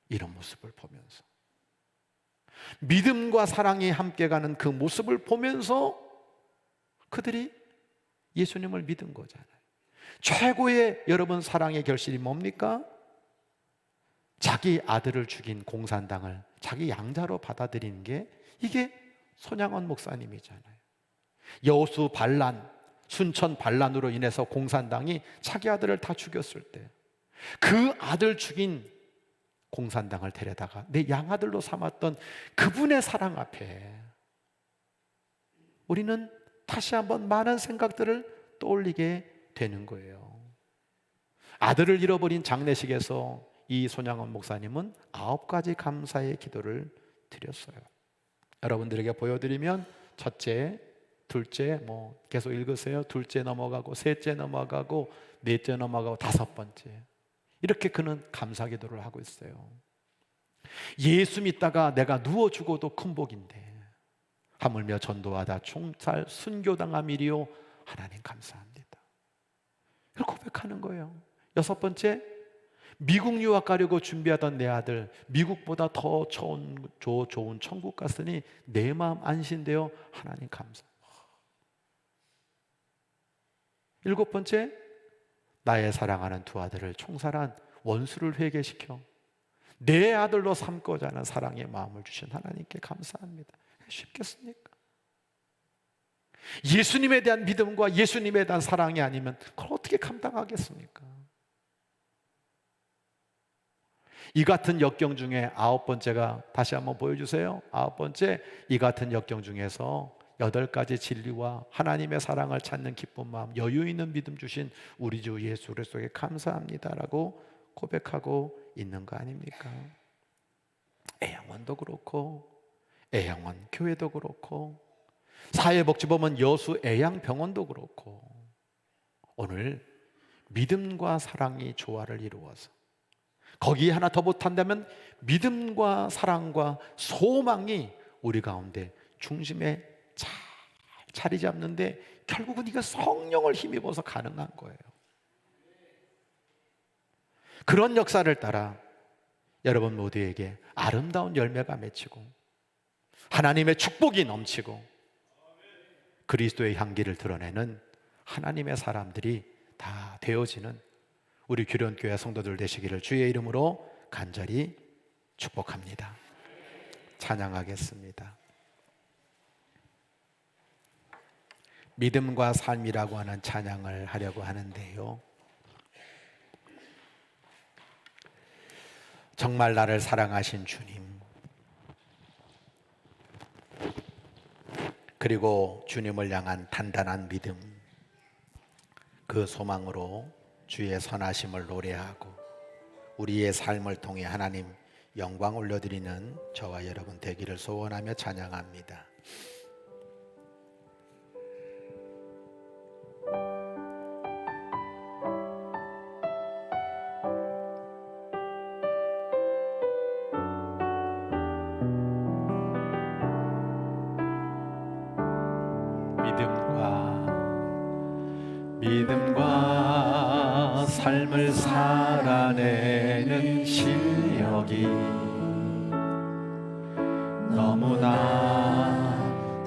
[SPEAKER 5] 이런 모습을 보면서, 믿음과 사랑이 함께 가는 그 모습을 보면서 그들이 예수님을 믿은 거잖아요. 최고의 여러분 사랑의 결실이 뭡니까? 자기 아들을 죽인 공산당을 자기 양자로 받아들이는 게 이게 손양원 목사님이잖아요. 여수 반란, 순천 반란으로 인해서 공산당이 자기 아들을 다 죽였을 때 그 아들 죽인 공산당을 데려다가 내 양아들로 삼았던 그분의 사랑 앞에 우리는 다시 한번 많은 생각들을 떠올리게 되는 거예요. 아들을 잃어버린 장례식에서 이 손양원 목사님은 9가지 감사의 기도를 드렸어요. 여러분들에게 보여드리면 첫째, 둘째, 뭐 계속 읽으세요. 둘째 넘어가고 셋째 넘어가고 넷째 넘어가고 5번째, 이렇게 그는 감사 기도를 하고 있어요. 예수 믿다가 내가 누워 죽어도 큰 복인데 하물며 전도하다 총살 순교당함이리요, 하나님 감사합니다. 그걸 고백하는 거예요. 6번째, 미국 유학 가려고 준비하던 내 아들 미국보다 더 좋은 천국 갔으니 내 마음 안심되어 하나님 감사. 7번째, 나의 사랑하는 두 아들을 총살한 원수를 회개시켜 내 아들로 삼고자 하는 사랑의 마음을 주신 하나님께 감사합니다. 쉽겠습니까? 예수님에 대한 믿음과 예수님에 대한 사랑이 아니면 그걸 어떻게 감당하겠습니까? 이 같은 역경 중에 9번째가 다시 한번 보여주세요. 9번째, 이 같은 역경 중에서 8가지 진리와 하나님의 사랑을 찾는 기쁜 마음, 여유 있는 믿음 주신 우리 주 예수 그리스도에게 감사합니다라고 고백하고 있는 거 아닙니까? 애양원도 그렇고 애양원 교회도 그렇고 사회복지법은 여수 애양병원도 그렇고 오늘 믿음과 사랑이 조화를 이루어서 거기에 하나 더 못한다면 믿음과 사랑과 소망이 우리 가운데 중심에 잘 자리 잡는데 결국은 이거 성령을 힘입어서 가능한 거예요. 그런 역사를 따라 여러분 모두에게 아름다운 열매가 맺히고 하나님의 축복이 넘치고 그리스도의 향기를 드러내는 하나님의 사람들이 다 되어지는 우리 규련교회 성도들 되시기를 주의 이름으로 간절히 축복합니다. 찬양하겠습니다. 믿음과 삶이라고 하는 찬양을 하려고 하는데요, 정말 나를 사랑하신 주님, 그리고 주님을 향한 단단한 믿음, 그 소망으로 주의 선하심을 노래하고 우리의 삶을 통해 하나님 영광 올려드리는 저와 여러분 되기를 소원하며 찬양합니다. 믿음과 삶을 살아내는 실력이 너무나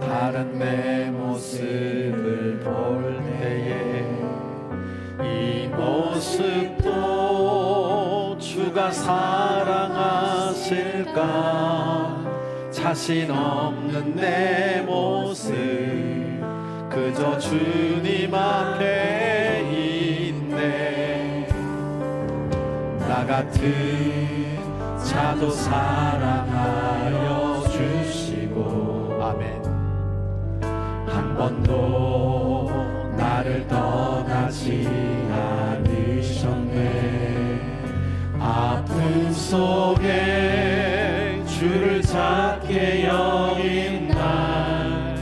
[SPEAKER 5] 다른 내 모습을 볼 때에 이 모습도 주가 사랑하실까? 자신 없는 내 모습 그저 주님 앞에 있네. 나 같은 자도 사랑하여 주시고 아멘. 한 번도 나를 떠나지 않으셨네. 아픔 속에 주를 작게 여긴 날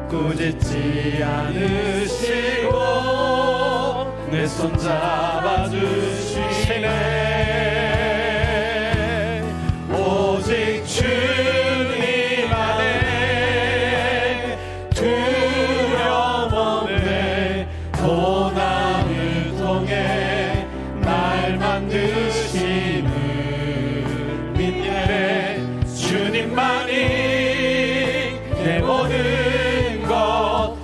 [SPEAKER 5] 꾸짖지 않으시고 내 손 잡아주시네. 오직 주님 안에 두려움 없네. 고난을 통해 날 만드심을 믿네. 주님만이 내 모든 것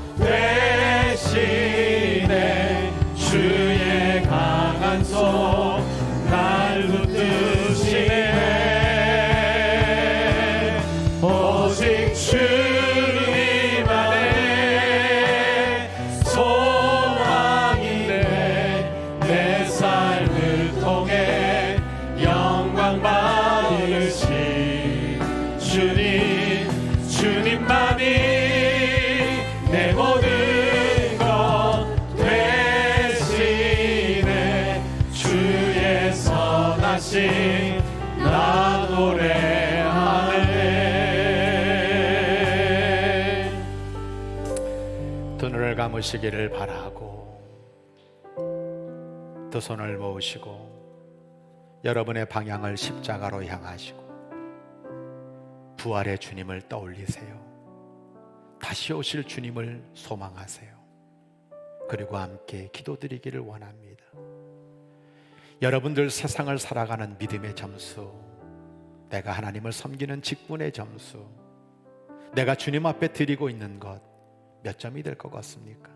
[SPEAKER 5] 대신에 주의 강한 손 날 붙드시네. 오직 주님 안에 소망이네. 내 삶을 통해 영광 받으신 주님만이 내 모든 것 대신에 주의 선하심 나 노래하네. 두 눈을 감으시기를 바라고 두 손을 모으시고 여러분의 방향을 십자가로 향하시고 부활의 주님을 떠올리세요. 다시 오실 주님을 소망하세요. 그리고 함께 기도드리기를 원합니다. 여러분들 세상을 살아가는 믿음의 점수, 내가 하나님을 섬기는 직분의 점수, 내가 주님 앞에 드리고 있는 것 몇 점이 될 것 같습니까?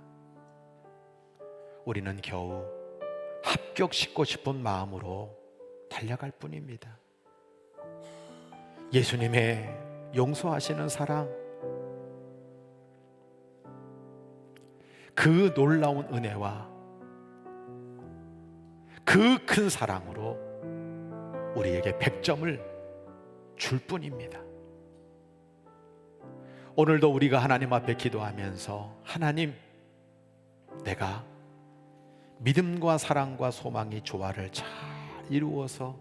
[SPEAKER 5] 우리는 겨우 합격시키고 싶은 마음으로 달려갈 뿐입니다. 예수님의 용서하시는 사랑, 그 놀라운 은혜와 그 큰 사랑으로 우리에게 100점을 줄 뿐입니다. 오늘도 우리가 하나님 앞에 기도하면서 하나님, 내가 믿음과 사랑과 소망이 조화를 잘 이루어서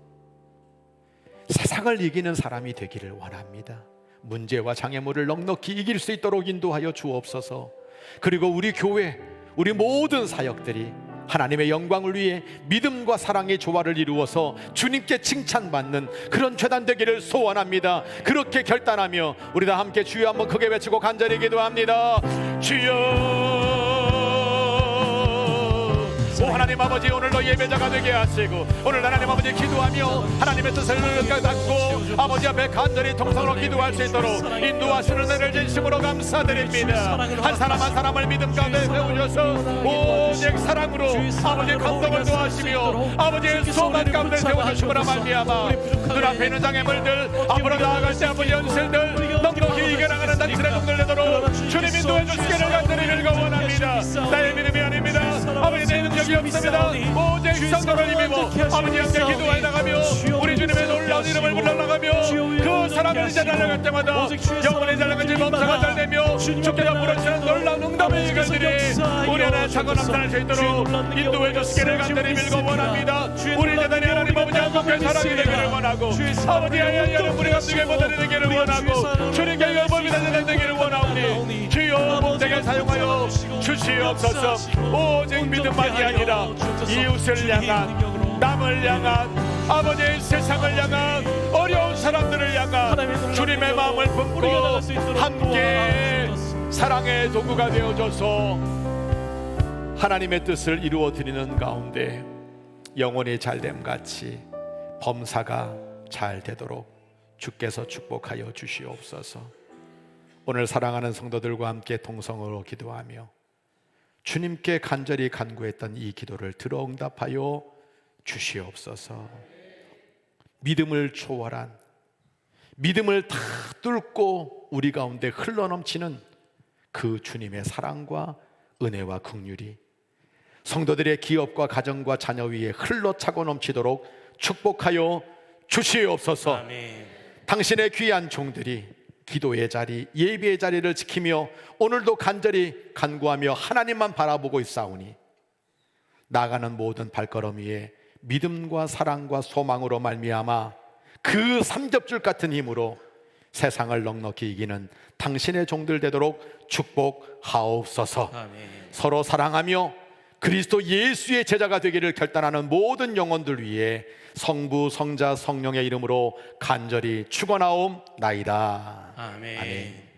[SPEAKER 5] 세상을 이기는 사람이 되기를 원합니다. 문제와 장애물을 넉넉히 이길 수 있도록 인도하여 주옵소서. 그리고 우리 교회, 우리 모든 사역들이 하나님의 영광을 위해 믿음과 사랑의 조화를 이루어서 주님께 칭찬받는 그런 죄단 되기를 소원합니다. 그렇게 결단하며 우리 다 함께 주여 한번 크게 외치고 간절히 기도합니다. 주여, 오 하나님 아버지, 오늘도 예배자가 되게 하시고 오늘 하나님 아버지 기도하며 하나님의 뜻을 갖고 아버지 앞에 간절히 통성으로 기도할 수 있도록 인도하시는 은혜를 진심으로 감사드립니다. 한 사람 한 사람을 믿음 가운데 세우셔서 오직 사랑으로 아버지 감동을 도하시며 아버지의 소망 가운데 세워주심으로 말미암아 눈앞에 있는 장애물들, 앞으로 나아갈 때 아버지 현실들 넉넉히 이겨나가는 당신의 종들 되도록 주님 인도해 주시기를 간절히 빌거원합니다. 나의 믿음이 아닙니다. 아버지 내 능력이 없습니다. 오직 성도를 힘입어 아버지 함께 기도해 나가며 우리 주님의 놀라운 이름을 불러나가며 그 사람을 이제 달려갈 때마다 영원히 달려갈지 범사가 잘되며 주께서 부르시는 놀라운 응답의 일들이 우리 안에 차고 나타날 수 있도록 인도해 주시기를 간절히 빌거원합니다. 우리 재단이 하나님 아버지 한국교회 사랑이 되기를 원하고 아버지의 하나님 우리 감독의 모델이 되기를 원하고 주님께 열법이 되기를 원하오니 주여 몸되게 사용하여 주시옵소서. 오직 믿음만이 아니라 이웃을 향한, 남을 향한, 아버지의 세상을 향한, 어려운 사람들을 향한 주님의 마음을 품고 함께 사랑의 도구가 되어줘서 하나님의 뜻을 이루어드리는 가운데 영혼이 잘됨같이 범사가 잘 되도록 주께서 축복하여 주시옵소서. 오늘 사랑하는 성도들과 함께 동성으로 기도하며 주님께 간절히 간구했던 이 기도를 들어 응답하여 주시옵소서. 믿음을 초월한, 믿음을 다 뚫고 우리 가운데 흘러넘치는 그 주님의 사랑과 은혜와 긍휼이 성도들의 기업과 가정과 자녀 위에 흘러차고 넘치도록 축복하여 주시옵소서.
[SPEAKER 1] 아멘.
[SPEAKER 5] 당신의 귀한 종들이 기도의 자리, 예배의 자리를 지키며 오늘도 간절히 간구하며 하나님만 바라보고 있사오니 나아가는 모든 발걸음 위에 믿음과 사랑과 소망으로 말미암아 그 삼겹줄 같은 힘으로 세상을 넉넉히 이기는 당신의 종들 되도록 축복하옵소서.
[SPEAKER 1] 아멘.
[SPEAKER 5] 서로 사랑하며 그리스도 예수의 제자가 되기를 결단하는 모든 영혼들 위해 성부, 성자, 성령의 이름으로 간절히 축원하옵나이다.
[SPEAKER 1] 아멘.
[SPEAKER 5] 아멘.